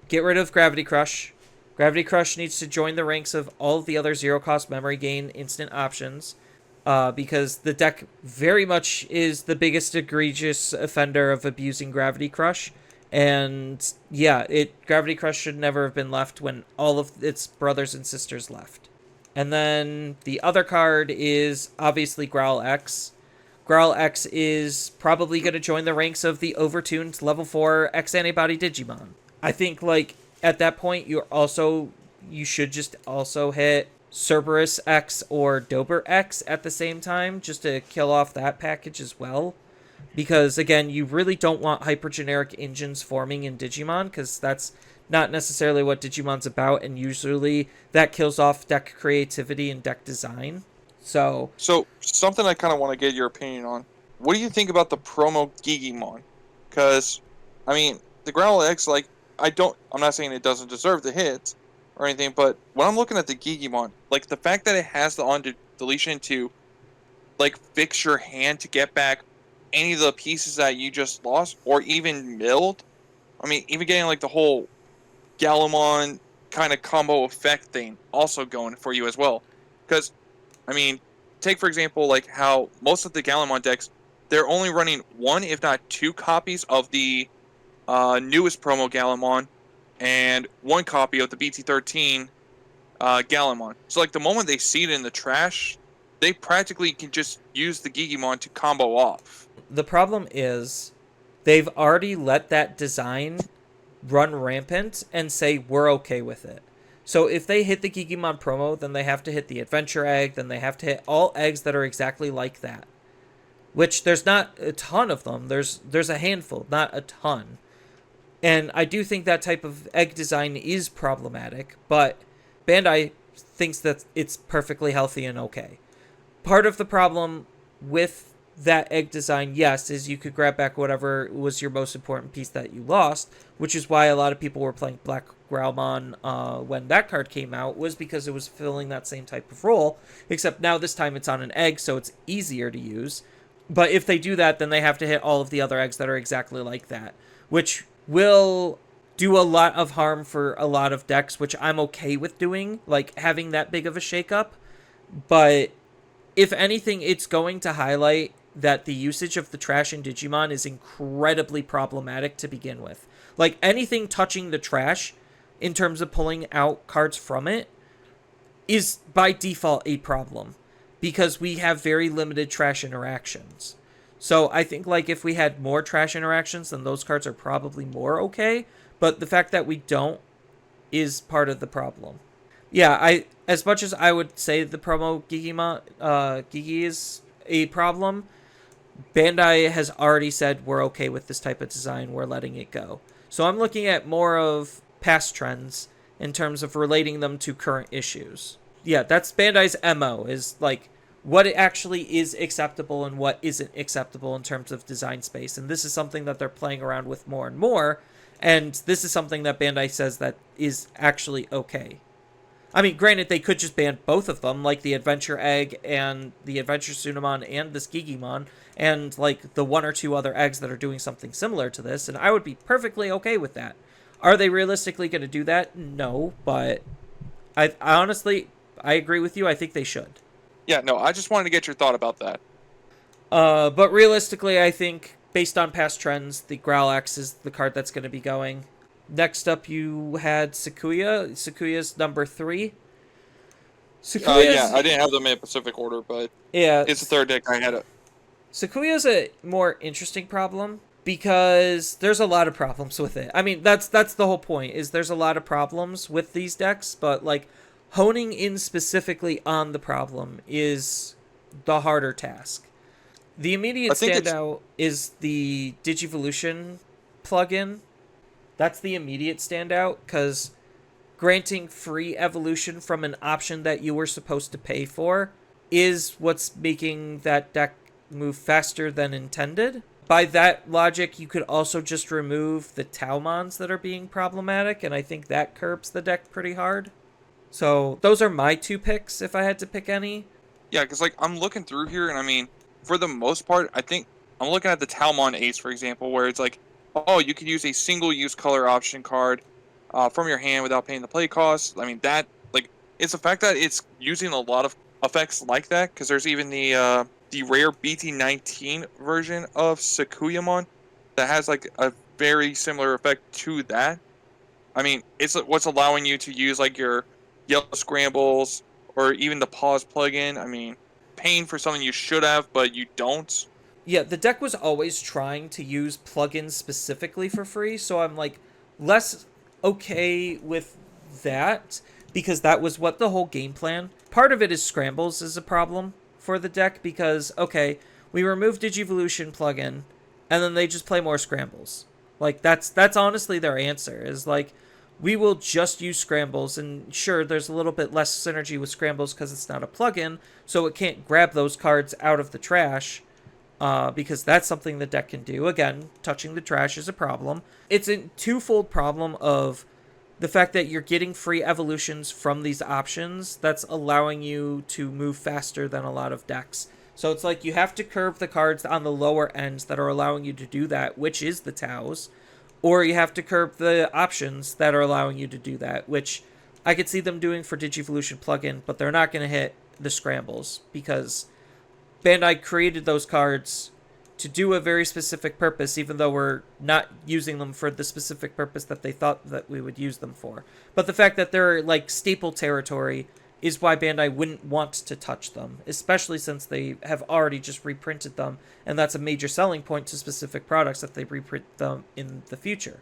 Get rid of Gravity Crush. Gravity Crush needs to join the ranks of all of the other zero-cost memory gain instant options. Because the deck very much is the biggest egregious offender of abusing Gravity Crush. And yeah, Gravity Crush should never have been left when all of its brothers and sisters left. And then the other card is obviously Growl X. Growl X is probably going to join the ranks of the overtuned level 4 X Antibody Digimon. I think, like, at that point, you should just also hit Cerberus X or Dober X at the same time, just to kill off that package as well. Because, again, you really don't want hypergeneric engines forming in Digimon, because that's not necessarily what Digimon's about, and usually that kills off deck creativity and deck design. So something I kind of want to get your opinion on. What do you think about the promo Gigimon? Because, I mean, the Growl X, like, I'm not saying it doesn't deserve the hit or anything, but when I'm looking at the Gigimon, like, the fact that it has the on-deletion to, like, fix your hand to get back any of the pieces that you just lost, or even milled, I mean, even getting, like, the whole Gallimon kind of combo effect thing also going for you as well. Because, I mean, take, for example, like, how most of the Gallimon decks, they're only running one, if not two copies of the newest promo Gallimon, and one copy of the BT13 Gallimon. So like the moment they see it in the trash, they practically can just use the Gigimon to combo off. The problem is they've already let that design run rampant and say we're okay with it. So if they hit the Gigimon promo, then they have to hit the Adventure Egg, then they have to hit all eggs that are exactly like that. Which there's not a ton of them. There's a handful, not a ton. And I do think that type of egg design is problematic, but Bandai thinks that it's perfectly healthy and okay. Part of the problem with that egg design, yes, is you could grab back whatever was your most important piece that you lost, which is why a lot of people were playing Black Growlmon when that card came out, was because it was filling that same type of role, except now this time it's on an egg, so it's easier to use. But if they do that, then they have to hit all of the other eggs that are exactly like that, which will do a lot of harm for a lot of decks, which I'm okay with doing, like having that big of a shakeup. But if anything, it's going to highlight that the usage of the trash in Digimon is incredibly problematic to begin with. Like anything touching the trash in terms of pulling out cards from it is by default a problem because we have very limited trash interactions. So I think like if we had more trash interactions, then those cards are probably more okay. But the fact that we don't is part of the problem. Yeah, as much as I would say the promo Gigi is a problem, Bandai has already said we're okay with this type of design. We're letting it go. So I'm looking at more of past trends in terms of relating them to current issues. Yeah, that's Bandai's MO, is like what it actually is acceptable and what isn't acceptable in terms of design space. And this is something that they're playing around with more and more. And this is something that Bandai says that is actually okay. I mean, granted, they could just ban both of them, like the Adventure Egg and the Adventure Sunamon and this Gigimon, and like the one or two other eggs that are doing something similar to this, and I would be perfectly okay with that. Are they realistically going to do that? No, but I honestly, I agree with you. I think they should. Yeah, no, I just wanted to get your thought about that. But realistically, I think, based on past trends, the Growlax is the card that's going to be going. Next up, you had Sakuya. Sakuya's number 3. Yeah, I didn't have them in Pacific order, but yeah, it's the third deck I had it. Sakuya's a more interesting problem because there's a lot of problems with it. I mean, that's the whole point, is there's a lot of problems with these decks, but like honing in specifically on the problem is the harder task. The immediate standout is the Digivolution plugin. That's the immediate standout, because granting free evolution from an option that you were supposed to pay for is what's making that deck move faster than intended. By that logic, you could also just remove the Taumons that are being problematic, and I think that curbs the deck pretty hard. So those are my 2 picks if I had to pick any. Yeah, because like I'm looking through here, and I mean, for the most part, I think I'm looking at the Taumon Ace, for example, where it's like, oh, you could use a single-use color option card from your hand without paying the play cost. I mean, that, like, it's the fact that it's using a lot of effects like that, because there's even the rare BT19 version of Sakuyamon that has, like, a very similar effect to that. I mean, it's what's allowing you to use, like, your yellow scrambles or even the pause plugin. I mean, paying for something you should have, but you don't. Yeah, the deck was always trying to use plugins specifically for free, so I'm like less okay with that because that was what the whole game plan. Part of it is scrambles is a problem for the deck because, okay, we remove Digivolution plugin and then they just play more scrambles. Like that's honestly their answer, is like we will just use scrambles, and sure, there's a little bit less synergy with scrambles because it's not a plugin, so it can't grab those cards out of the trash. Because that's something the deck can do. Again, touching the trash is a problem. It's a twofold problem of the fact that you're getting free evolutions from these options that's allowing you to move faster than a lot of decks. So it's like you have to curve the cards on the lower ends that are allowing you to do that, which is the Taus, or you have to curve the options that are allowing you to do that, which I could see them doing for Digivolution plugin, but they're not going to hit the scrambles because Bandai created those cards to do a very specific purpose, even though we're not using them for the specific purpose that they thought that we would use them for. But the fact that they're like staple territory is why Bandai wouldn't want to touch them, especially since they have already just reprinted them, and that's a major selling point to specific products that they reprint them in the future.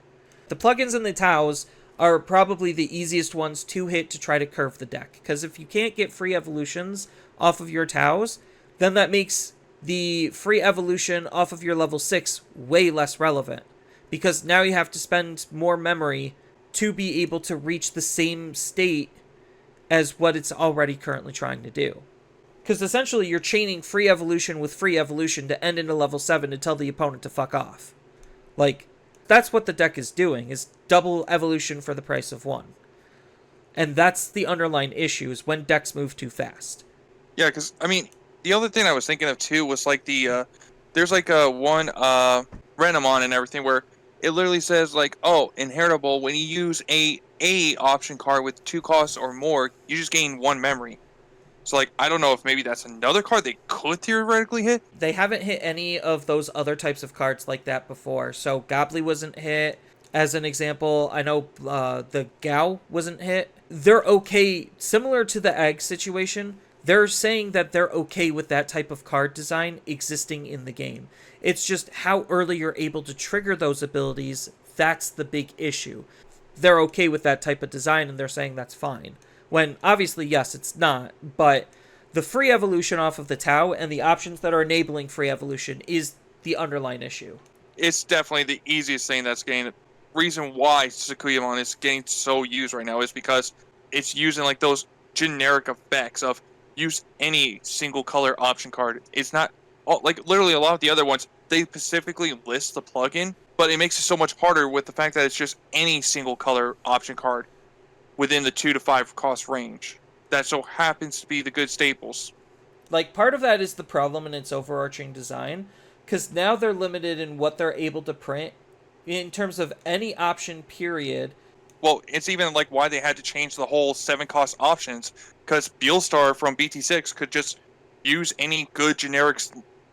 The plugins and the TOWs are probably the easiest ones to hit to try to curve the deck, because if you can't get free evolutions off of your TOWs, then that makes the free evolution off of your level 6 way less relevant, because now you have to spend more memory to be able to reach the same state as what it's already currently trying to do. Because essentially you're chaining free evolution with free evolution to end into level 7 to tell the opponent to fuck off. Like, that's what the deck is doing, is double evolution for the price of one. And that's the underlying issue, is when decks move too fast. Yeah, because, I mean, the other thing I was thinking of, too, was, like, there's, like, one Renamon and everything where it literally says, like, oh, inheritable, when you use a option card with 2 costs or more, you just gain 1 memory. So, like, I don't know if maybe that's another card they could theoretically hit. They haven't hit any of those other types of cards like that before. So, Gobbly wasn't hit. As an example, I know the Gao wasn't hit. They're okay, similar to the Egg situation. They're saying that they're okay with that type of card design existing in the game. It's just how early you're able to trigger those abilities, that's the big issue. They're okay with that type of design, and they're saying that's fine. When, obviously, yes, it's not, but the free evolution off of the Tau and the options that are enabling free evolution is the underlying issue. It's definitely the easiest thing that's getting... Reason why Sakuyamon is getting so used right now is because it's using, like, those generic effects of use any single color option card. It's not... Like, literally, a lot of the other ones, they specifically list the plugin, but it makes it so much harder with the fact that it's just any single color option card within the 2 to 5 cost range. That so happens to be the good staples. Like, part of that is the problem in its overarching design, because now they're limited in what they're able to print in terms of any option, period. Well, it's even like why they had to change the whole 7 cost options, because Beelstar from BT6 could just use any good generic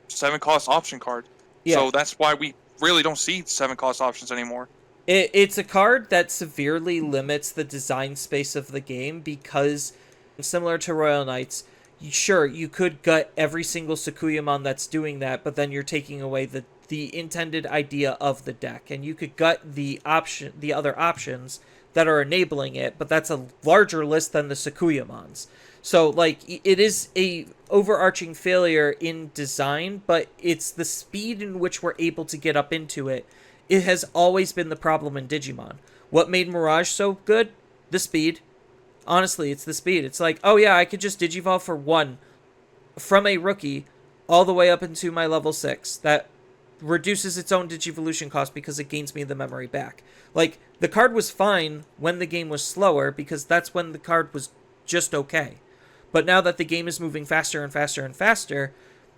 7 cost option card. Yeah. So that's why we really don't see 7 cost options anymore. It's a card that severely limits the design space of the game, because similar to Royal Knights, sure, you could gut every single Sakuyamon that's doing that, but then you're taking away the intended idea of the deck, and you could gut the other options that are enabling it, but that's a larger list than the Sakuyamons. So, like, it is a overarching failure in design, but it's the speed in which we're able to get up into it. It has always been the problem in Digimon. What made Mirage so good? The speed. Honestly, it's the speed. It's like, oh yeah, I could just Digivolve for 1 from a rookie all the way up into my level 6. That reduces its own Digivolution cost because it gains me the memory back. Like, the card was fine when the game was slower, because that's when the card was just okay. But now that the game is moving faster and faster and faster,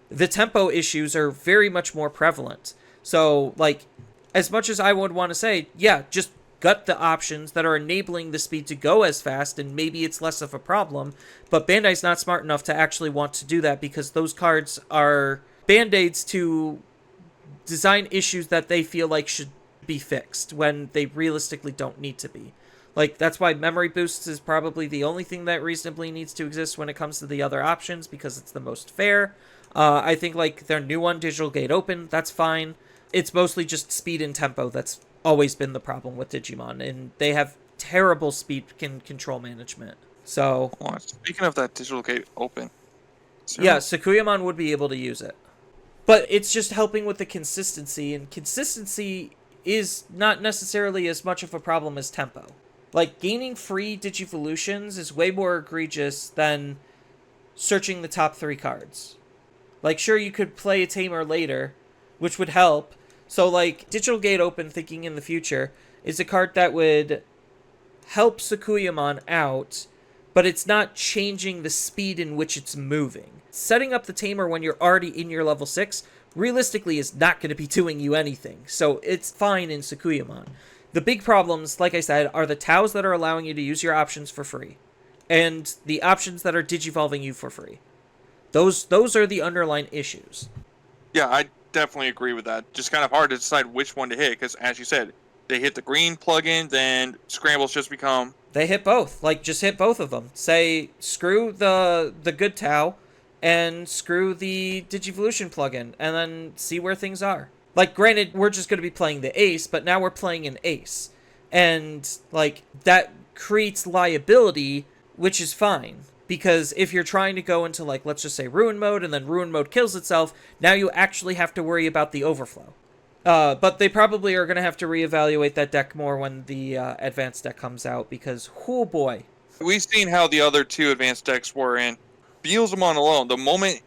the tempo issues are very much more prevalent. So, like, as much as I would want to say, yeah, just gut the options that are enabling the speed to go as fast, and maybe it's less of a problem, but Bandai's not smart enough to actually want to do that, because those cards are band-aids to design issues that they feel like should be fixed when they realistically don't need to be. Like, that's why memory boosts is probably the only thing that reasonably needs to exist when it comes to the other options, because it's the most fair. I think, like, their new one, Digital Gate Open, that's fine. It's mostly just speed and tempo that's always been the problem with Digimon, and they have terrible speed control management. So, speaking of that Digital Gate Open, yeah, Sakuyamon would be able to use it. But it's just helping with the consistency, and consistency is not necessarily as much of a problem as tempo. Like, gaining free Digivolutions is way more egregious than searching the top 3 cards. Like, sure, you could play a Tamer later, which would help. So, like, Digital Gate Open, thinking in the future, is a card that would help Sakuyamon out, but it's not changing the speed in which it's moving. Setting up the Tamer when you're already in your level 6, realistically, is not going to be doing you anything. So, it's fine in Sakuyamon. The big problems, like I said, are the TOWs that are allowing you to use your options for free, and the options that are digivolving you for free. Those are the underlying issues. Yeah, I definitely agree with that. Just kind of hard to decide which one to hit because, as you said, they hit the green plugin, then scrambles just become. They hit both. Like, just hit both of them. Say, screw the good Tau, and screw the Digivolution plugin, and then see where things are. Like, granted, we're just going to be playing the Ace, but now we're playing an Ace. And, like, that creates liability, which is fine. Because if you're trying to go into, like, let's just say Ruin mode, and then Ruin mode kills itself, now you actually have to worry about the overflow. But they probably are going to have to reevaluate that deck more when the advanced deck comes out, because, oh boy. We've seen how the other two advanced decks were in. Beelzemon alone, the moment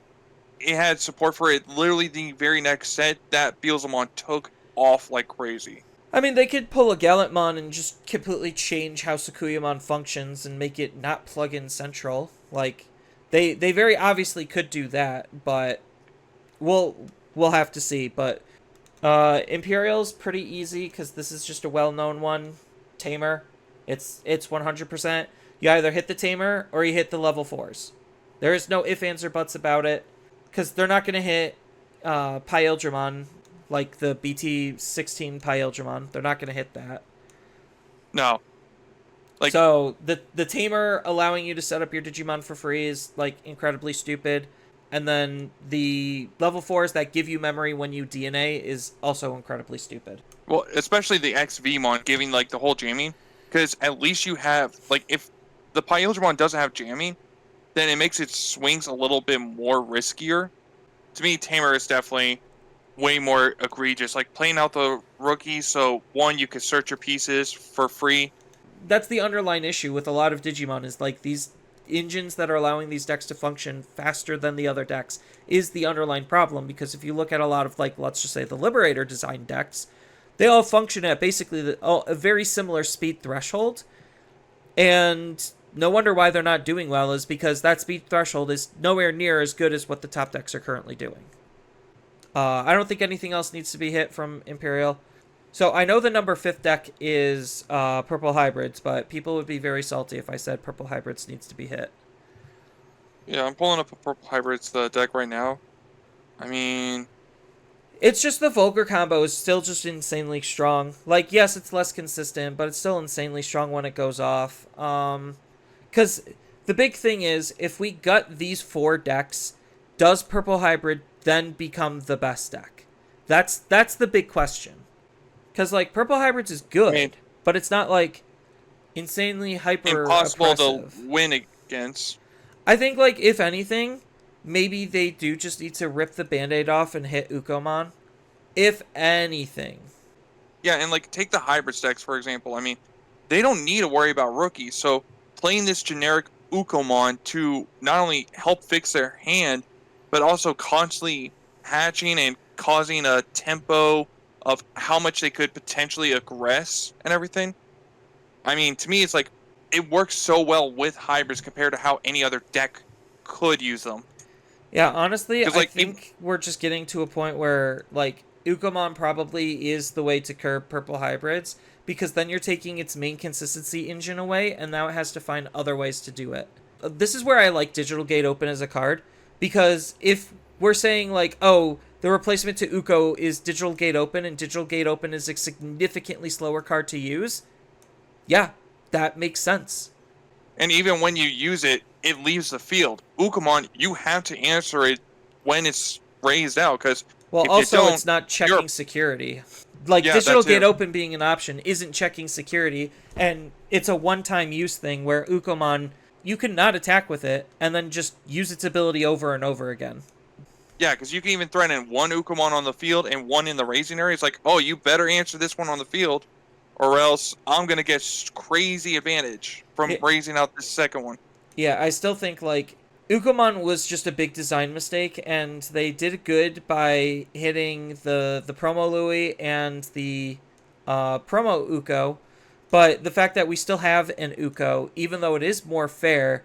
it had support for it, literally the very next set, that Beelzemon took off like crazy. I mean, they could pull a Gallantmon and just completely change how Sakuyamon functions and make it not plug-in central. Like, they very obviously could do that, but we'll have to see. But Imperial's pretty easy because this is just a well-known one. Tamer, it's 100%. You either hit the Tamer or you hit the level 4s. There is no ifs, ands, or buts about it because they're not going to hit Pyldramon. Like the BT16 Pyldramon. They're not going to hit that. No. Like, so, the Tamer allowing you to set up your Digimon for free is, like, incredibly stupid. And then the level 4s that give you memory when you DNA is also incredibly stupid. Well, especially the XVmon giving, like, the whole jamming. Because at least you have, like, if the Pyldramon doesn't have jamming, then it makes its swings a little bit more riskier. To me, Tamer is definitely way more egregious, like playing out the rookies, so one, you could search your pieces for free. That's the underlying issue with a lot of Digimon, is like these engines that are allowing these decks to function faster than the other decks is the underlying problem, because if you look at a lot of, like, let's just say the Liberator design decks, they all function at basically a very similar speed threshold, and no wonder why they're not doing well is because that speed threshold is nowhere near as good as what the top decks are currently doing. I don't think anything else needs to be hit from Imperial. So I know the number 5th deck is Purple Hybrids, but people would be very salty if I said Purple Hybrids needs to be hit. Yeah, I'm pulling up a Purple Hybrids deck right now. I mean, it's just the Vulgar combo is still just insanely strong. Like, yes, it's less consistent, but it's still insanely strong when it goes off. Because the big thing is, if we gut these 4 decks, does Purple Hybrid then become the best deck? That's the big question. Because, like, Purple Hybrids is good, but it's not, like, insanely hyper impossible oppressive to win against. I think, like, if anything, maybe they do just need to rip the Band-Aid off and hit Ukomon. If anything. Yeah, and, like, take the Hybrids decks, for example. I mean, they don't need to worry about rookies, so playing this generic Ukomon to not only help fix their hand, but also constantly hatching and causing a tempo of how much they could potentially aggress and everything. I mean, to me, it's like, it works so well with hybrids compared to how any other deck could use them. Yeah, honestly, I like, think we're just getting to a point where, like, Ukomon probably is the way to curb Purple Hybrids, because then you're taking its main consistency engine away, and now it has to find other ways to do it. This is where I like Digital Gate Open as a card, because if we're saying, like, oh, the replacement to Uko is Digital Gate Open, and Digital Gate Open is a significantly slower card to use, yeah, that makes sense. And even when you use it, it leaves the field. Ukomon, you have to answer it when it's raised out, because well, if also, you don't, it's not checking security. Like, yeah, Digital Gate Open being an option isn't checking security, and it's a one-time use thing where Ukomon, you can not attack with it, and then just use its ability over and over again. Yeah, because you can even threaten one Ukomon on the field and one in the raising area. It's like, oh, you better answer this one on the field, or else I'm going to get crazy advantage from raising out this second one. Yeah, I still think, like, Ukomon was just a big design mistake, and they did good by hitting the promo Louis and the promo Uko, but the fact that we still have an Uko, even though it is more fair,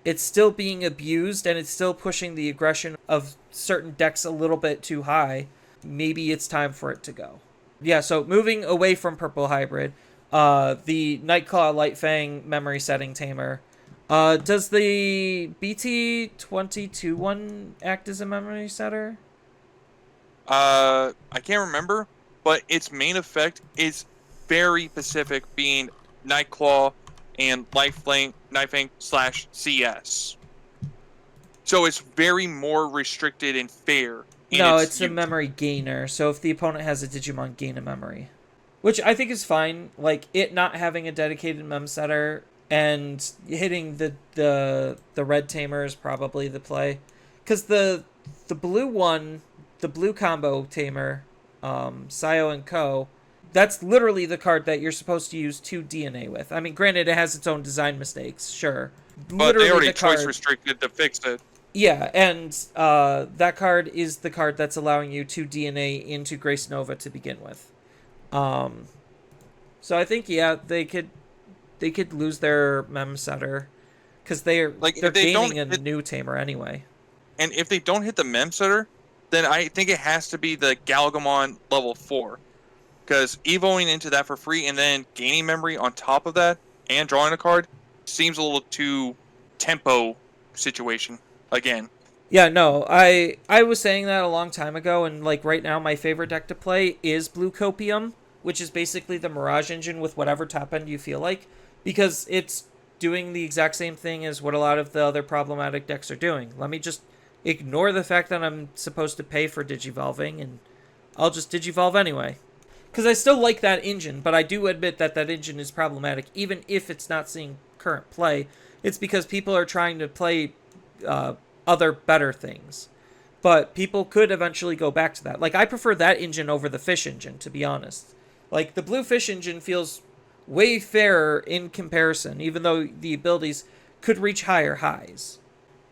it's still being abused, and it's still pushing the aggression of certain decks a little bit too high. Maybe it's time for it to go. Yeah, so moving away from Purple Hybrid, the Nightclaw Lightfang memory setting tamer. Does the BT22 one act as a memory setter? I can't remember, but its main effect is very specific, being Nightclaw and Knifing slash CS. So it's very more restricted and fair in No, its it's a use. memory gainer. So if the opponent has a Digimon, gain a memory, which I think is fine. Like it not having a dedicated mem setter and hitting the red tamer is probably the play, because the blue one, the blue combo tamer, Sayo and Co. That's literally the card that you're supposed to use 2 DNA with. I mean, granted, it has its own design mistakes, sure. But they Literally already the choice card. restricted to fix it. Yeah, and that card is the card that's allowing you to DNA into Grace Nova to begin with. Um, so I think yeah, they could lose their mem setter because Like they're if they don't gaining a hit, new tamer anyway. and if they don't hit the mem setter, then I think it has to be the Galgamon level 4. Because evoing into that for free and then gaining memory on top of that and drawing a card seems a little too tempo situation again. Yeah, no, I was saying that a long time ago, and like right now, my favorite deck to play is Blue Copium, which is basically the Mirage engine with whatever top end you feel like, because it's doing the exact same thing as what a lot of the other problematic decks are doing. Let me just ignore the fact that I'm supposed to pay for digivolving, and I'll just digivolve anyway. Because I still like that engine, but I do admit that that engine is problematic, even if it's not seeing current play. It's because people are trying to play uh, other better things. But people could eventually go back to that. Like, I prefer that engine over the fish engine, to be honest. Like, the blue fish engine feels way fairer in comparison, even though the abilities could reach higher highs.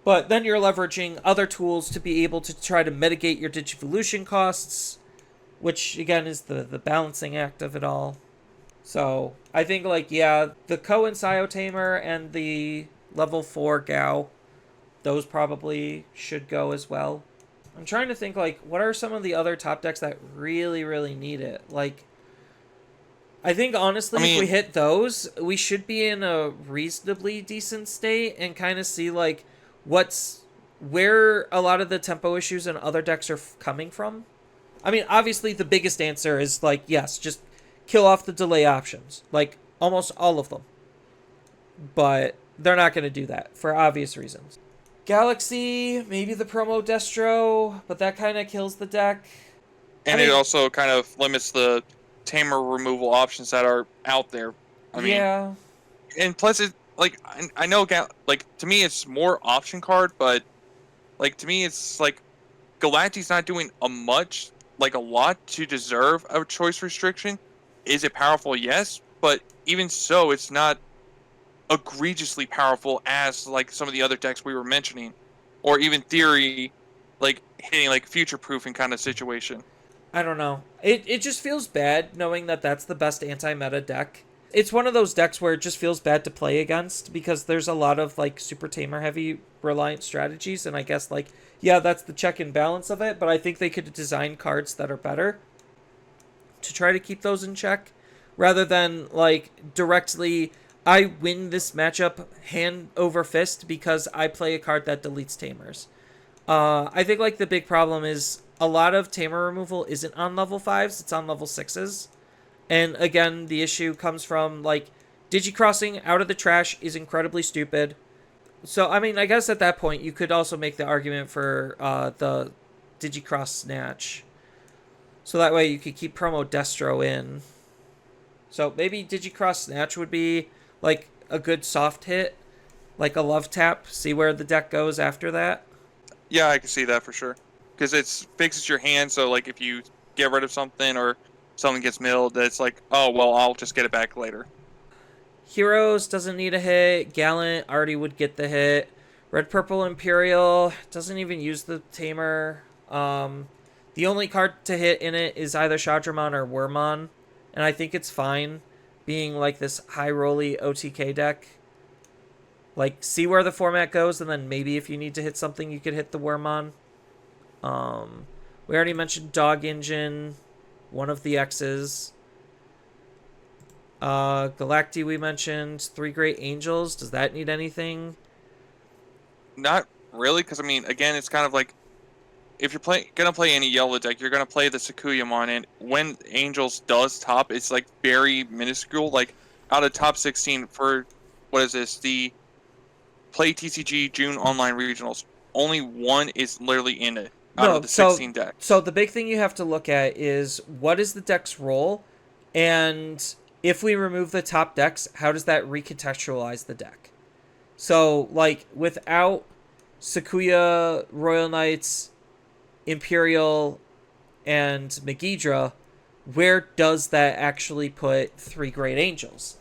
But then you're leveraging other tools to be able to try to mitigate your Digivolution costs, which again is the balancing act of it all. So I think like yeah, the Ko and Sayo Tamer and the level 4 Gao, those probably should go as well. I'm trying to think like what are some of the other top decks that really need it. Like I think I honestly if we mean, hit those, we should be in a reasonably decent state and kind of see like what's where a lot of the tempo issues and other decks are coming from. I mean, obviously, the biggest answer is like, yes, just kill off the delay options, like almost all of them. But they're not going to do that for obvious reasons. Galaxy, maybe the promo Destro, but that kind of kills the deck. I and it mean, also kind of limits the tamer removal options that are out there. I mean, yeah, and plus it like I know like to me it's more option card, but like to me it's like Galacti's not doing a lot to deserve a choice restriction. Is it powerful? Yes, but even so, it's not egregiously powerful as like some of the other decks we were mentioning, or even Theory, like hitting like future proofing kind of situation. I don't know. It just feels bad knowing that that's the best anti-meta deck. It's one of those decks where it just feels bad to play against because there's a lot of like super tamer heavy reliant strategies, and I guess like yeah, that's the check and balance of it, but I think they could design cards that are better to try to keep those in check rather than like directly I win this matchup hand over fist because I play a card that deletes tamers. I think like the big problem is a lot of tamer removal isn't on level 5s, it's on level 6s. And again, the issue comes from like Digicrossing out of the trash is incredibly stupid. So I mean, I guess at that point you could also make the argument for the Digicross Snatch. So that way you could keep promo Destro in. So maybe Digicross Snatch would be like a good soft hit, like a love tap. See where the deck goes after that. Yeah, I can see that for sure because it fixes your hand. So like if you get rid of something or something gets milled, it's like, oh well, I'll just get it back later. Heroes doesn't need a hit. Gallant already would get the hit. Red Purple Imperial doesn't even use the Tamer. The only card to hit in it is either Shadramon or Wormon, and I think it's fine being like this high rolly OTK deck. Like, see where the format goes, and then maybe if you need to hit something, you could hit the Wormon. We already mentioned Dog Engine, one of the X's. Galacti we mentioned. Three Great Angels. Does that need anything? Not really, because I mean, again, it's kind of like if you're gonna play any yellow deck, you're gonna play the Sakuyamon, and when Angels does top, it's like very minuscule. Like out of top 16 for what is this? The Play TCG June Online Regionals. Only one is literally in it out No, of the 16 decks. so the big thing you have to look at is what is the deck's role, and if we remove the top decks, how does that recontextualize the deck? So, like, without Sakuya, Royal Knights, Imperial, and Megidra, where does that actually put 3 Great Angels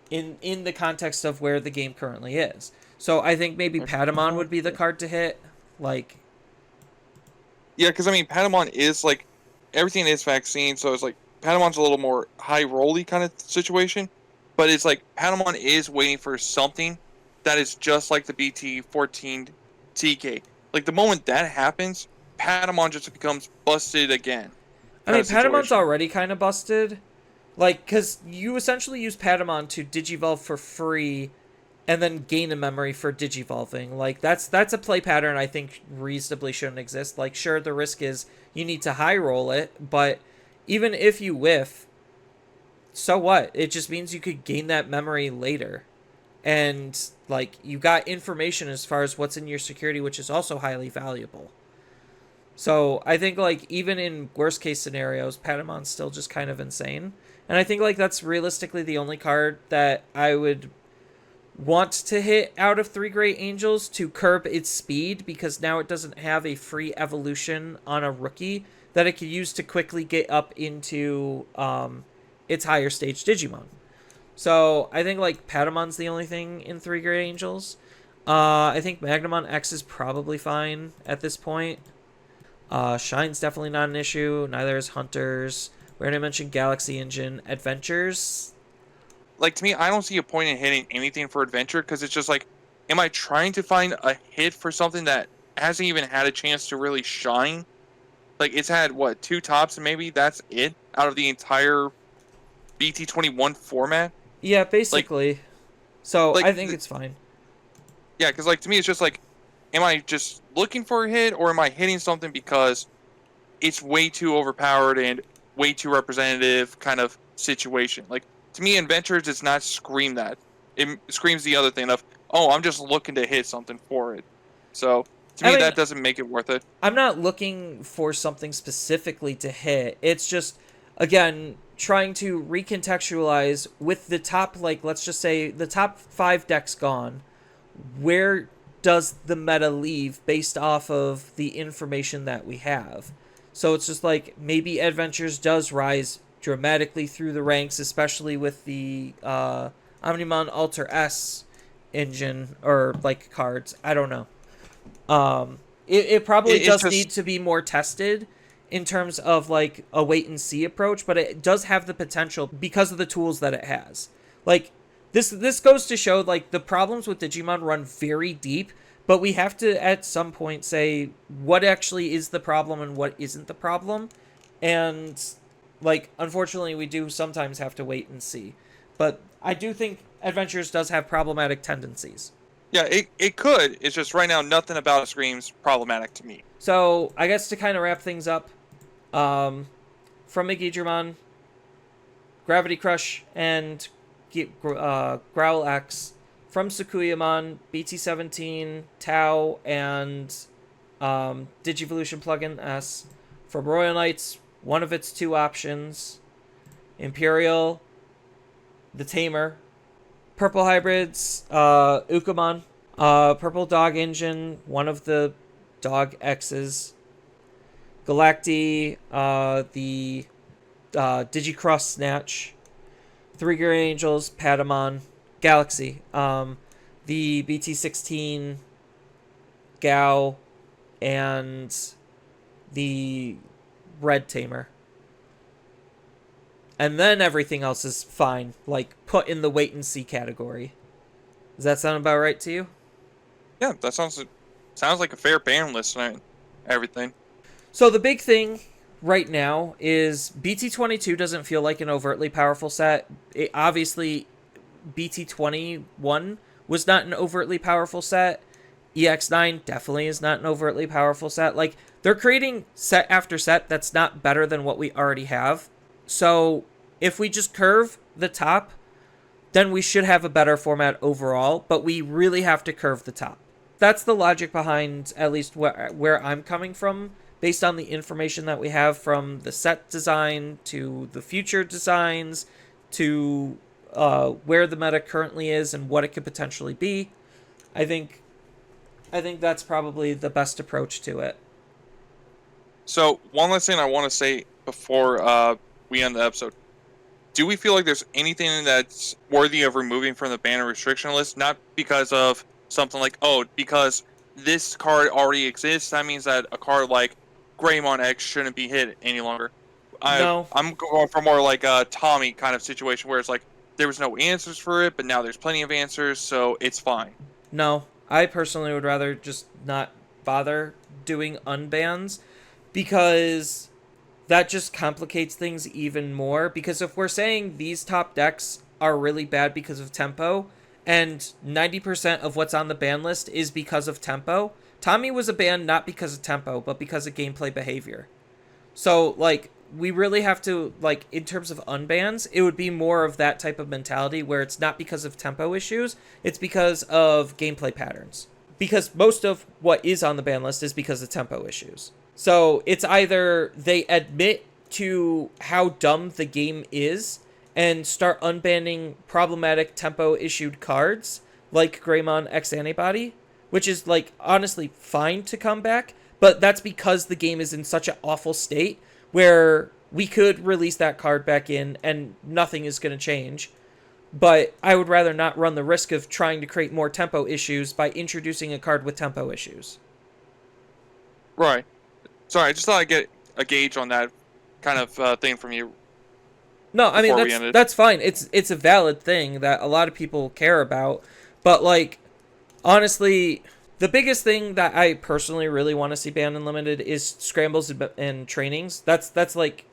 in the context of where the game currently is? So I think maybe Patamon would be the card to hit. Like, yeah, because I mean, Patamon is like everything is vaccine, so it's like Patamon's a little more high rolly kind of situation, but it's like Patamon is waiting for something that is just like the BT14 TK. Like the moment that happens, Patamon just becomes busted again. I mean, Patamon's already kind of busted. Like, because you essentially use Patamon to Digivolve for free and then gain a memory for Digivolving. Like, that's a play pattern I think reasonably shouldn't exist. Like, sure, the risk is you need to high roll it, but even if you whiff, so what? It just means you could gain that memory later. And, like, you got information as far as what's in your security, which is also highly valuable. So I think, like, even in worst case scenarios, Patamon's still just kind of insane. And I think, like, that's realistically the only card that I would want to hit out of 3 Great Angels to curb its speed, because now it doesn't have a free evolution on a rookie that it could use to quickly get up into its higher stage Digimon. So I think, like, Patamon's the only thing in 3 Great Angels. I think Magnamon X is probably fine at this point. Shine's definitely not an issue. Neither is Hunters. We already mentioned Galaxy Engine. Adventures. Like, to me, I don't see a point in hitting anything for Adventure, because it's just like, am I trying to find a hit for something that hasn't even had a chance to really shine? Like, it's had, what, 2 tops, and maybe that's it out of the entire BT21 format? Yeah, basically. Like, so like, I think it's fine. Yeah, because, like, to me, it's just like, am I just looking for a hit, or am I hitting something because it's way too overpowered and way too representative kind of situation? Like, to me, Adventures does not scream that. It screams the other thing of, oh, I'm just looking to hit something for it. So, to me, that doesn't make it worth it. I'm not looking for something specifically to hit. It's just, again, trying to recontextualize with the top, like, let's just say the top 5 decks gone. Where does the meta leave based off of the information that we have? So it's just like, maybe Adventures does rise dramatically through the ranks, especially with the Omnimon Alter S engine, or, like, cards. I don't know. It probably does need to be more tested in terms of, like, a wait-and-see approach, but it does have the potential because of the tools that it has. Like, this goes to show, like, the problems with Digimon run very deep, but we have to, at some point, say what actually is the problem and what isn't the problem. And, like, unfortunately, we do sometimes have to wait and see. But I do think Adventures does have problematic tendencies. Yeah, it could. It's just right now, nothing about it screams problematic to me. So, I guess to kind of wrap things up, from Megidramon, Gravity Crush, and Growl X. From Sakuyamon, BT17, Tau, and Digivolution Plugin S. From Royal Knights, one of its 2 options. Imperial, the Tamer. Purple Hybrids, Ukamon. Purple Dog Engine, one of the Dog X's. Galacti, the Digicross Snatch. 3 Great Angels, Patamon. Galaxy, the BT16 Gao, and the Red Tamer. And then everything else is fine, like, put in the wait-and-see category. Does that sound about right to you? Yeah, that sounds like a fair ban list and everything. So the big thing right now is BT22 doesn't feel like an overtly powerful set. It obviously... BT21 was not an overtly powerful set, EX9 definitely is not an overtly powerful set. Like, they're creating set after set that's not better than what we already have. So if we just curve the top, then we should have a better format overall, but we really have to curve the top. That's the logic behind at least where I'm coming from, based on the information that we have from the set design to the future designs to where the meta currently is and what it could potentially be. I think that's probably the best approach to it. So one last thing I want to say before we end the episode. Do we feel like there's anything that's worthy of removing from the ban and restriction list? Not because of something like, oh, because this card already exists, that means that a card like Greymon X shouldn't be hit any longer. No. I'm going for more like a Tommy kind of situation where it's like there was no answers for it, but now there's plenty of answers, so it's fine. No, I personally would rather just not bother doing unbans, because that just complicates things even more. Because if we're saying these top decks are really bad because of tempo, and 90% of what's on the ban list is because of tempo, Tommy was a ban not because of tempo, but because of gameplay behavior. So, like, we really have to, like, in terms of unbans, it would be more of that type of mentality where it's not because of tempo issues, it's because of gameplay patterns. Because most of what is on the ban list is because of tempo issues. So it's either they admit to how dumb the game is and start unbanning problematic tempo-issued cards, like Greymon X Antibody, which is, like, honestly fine to come back, but that's because the game is in such an awful state where we could release that card back in and nothing is going to change. But I would rather not run the risk of trying to create more tempo issues by introducing a card with tempo issues. Right. Sorry, I just thought I'd get a gauge on that kind of thing from you. No, I mean, that's fine. It's a valid thing that a lot of people care about. But, like, honestly, the biggest thing that I personally really want to see banned and limited is scrambles and trainings. That's like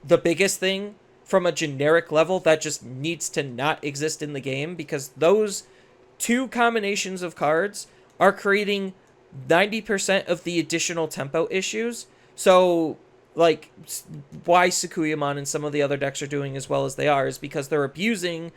the biggest thing from a generic level that just needs to not exist in the game, because those two combinations of cards are creating 90% of the additional tempo issues. So, like, why Sakuyamon and some of the other decks are doing as well as they are is because they're abusing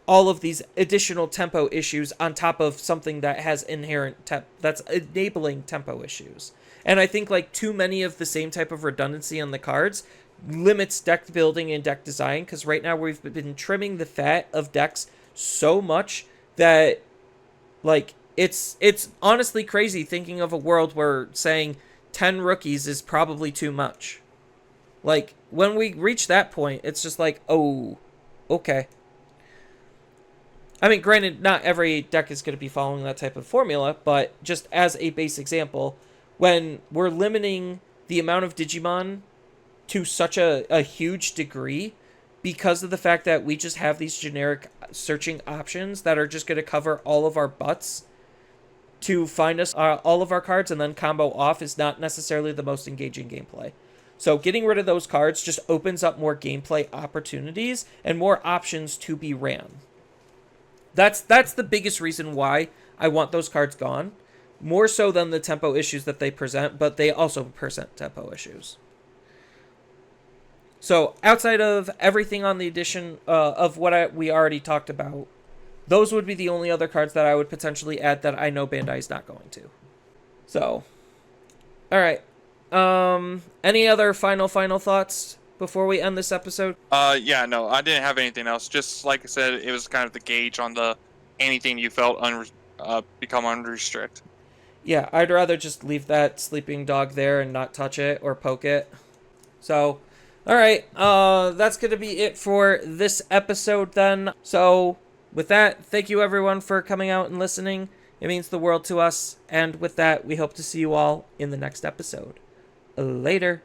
all of these additional tempo issues on top of something that has inherent that's enabling tempo issues. And I think, like, too many of the same type of redundancy on the cards limits deck building and deck design, because right now we've been trimming the fat of decks so much that, like, it's honestly crazy thinking of a world where saying 10 rookies is probably too much. Like, when we reach that point, it's just like, oh, okay. I mean, granted, not every deck is going to be following that type of formula, but just as a base example, when we're limiting the amount of Digimon to such a huge degree because of the fact that we just have these generic searching options that are just going to cover all of our butts to find us all of our cards and then combo off, is not necessarily the most engaging gameplay. So getting rid of those cards just opens up more gameplay opportunities and more options to be ran. That's the biggest reason why I want those cards gone, more so than the tempo issues that they present, but they also present tempo issues. So outside of everything on the edition of what we already talked about, those would be the only other cards that I would potentially add that I know Bandai is not going to. So, all right. Any other final thoughts before we end this episode? Yeah, no, I didn't have anything else. Just like I said, it was kind of the gauge on the anything you felt become unrestricted. Yeah, I'd rather just leave that sleeping dog there and not touch it or poke it. So, all right, that's going to be it for this episode then. So, with that, thank you everyone for coming out and listening. It means the world to us. And with that, we hope to see you all in the next episode. Later.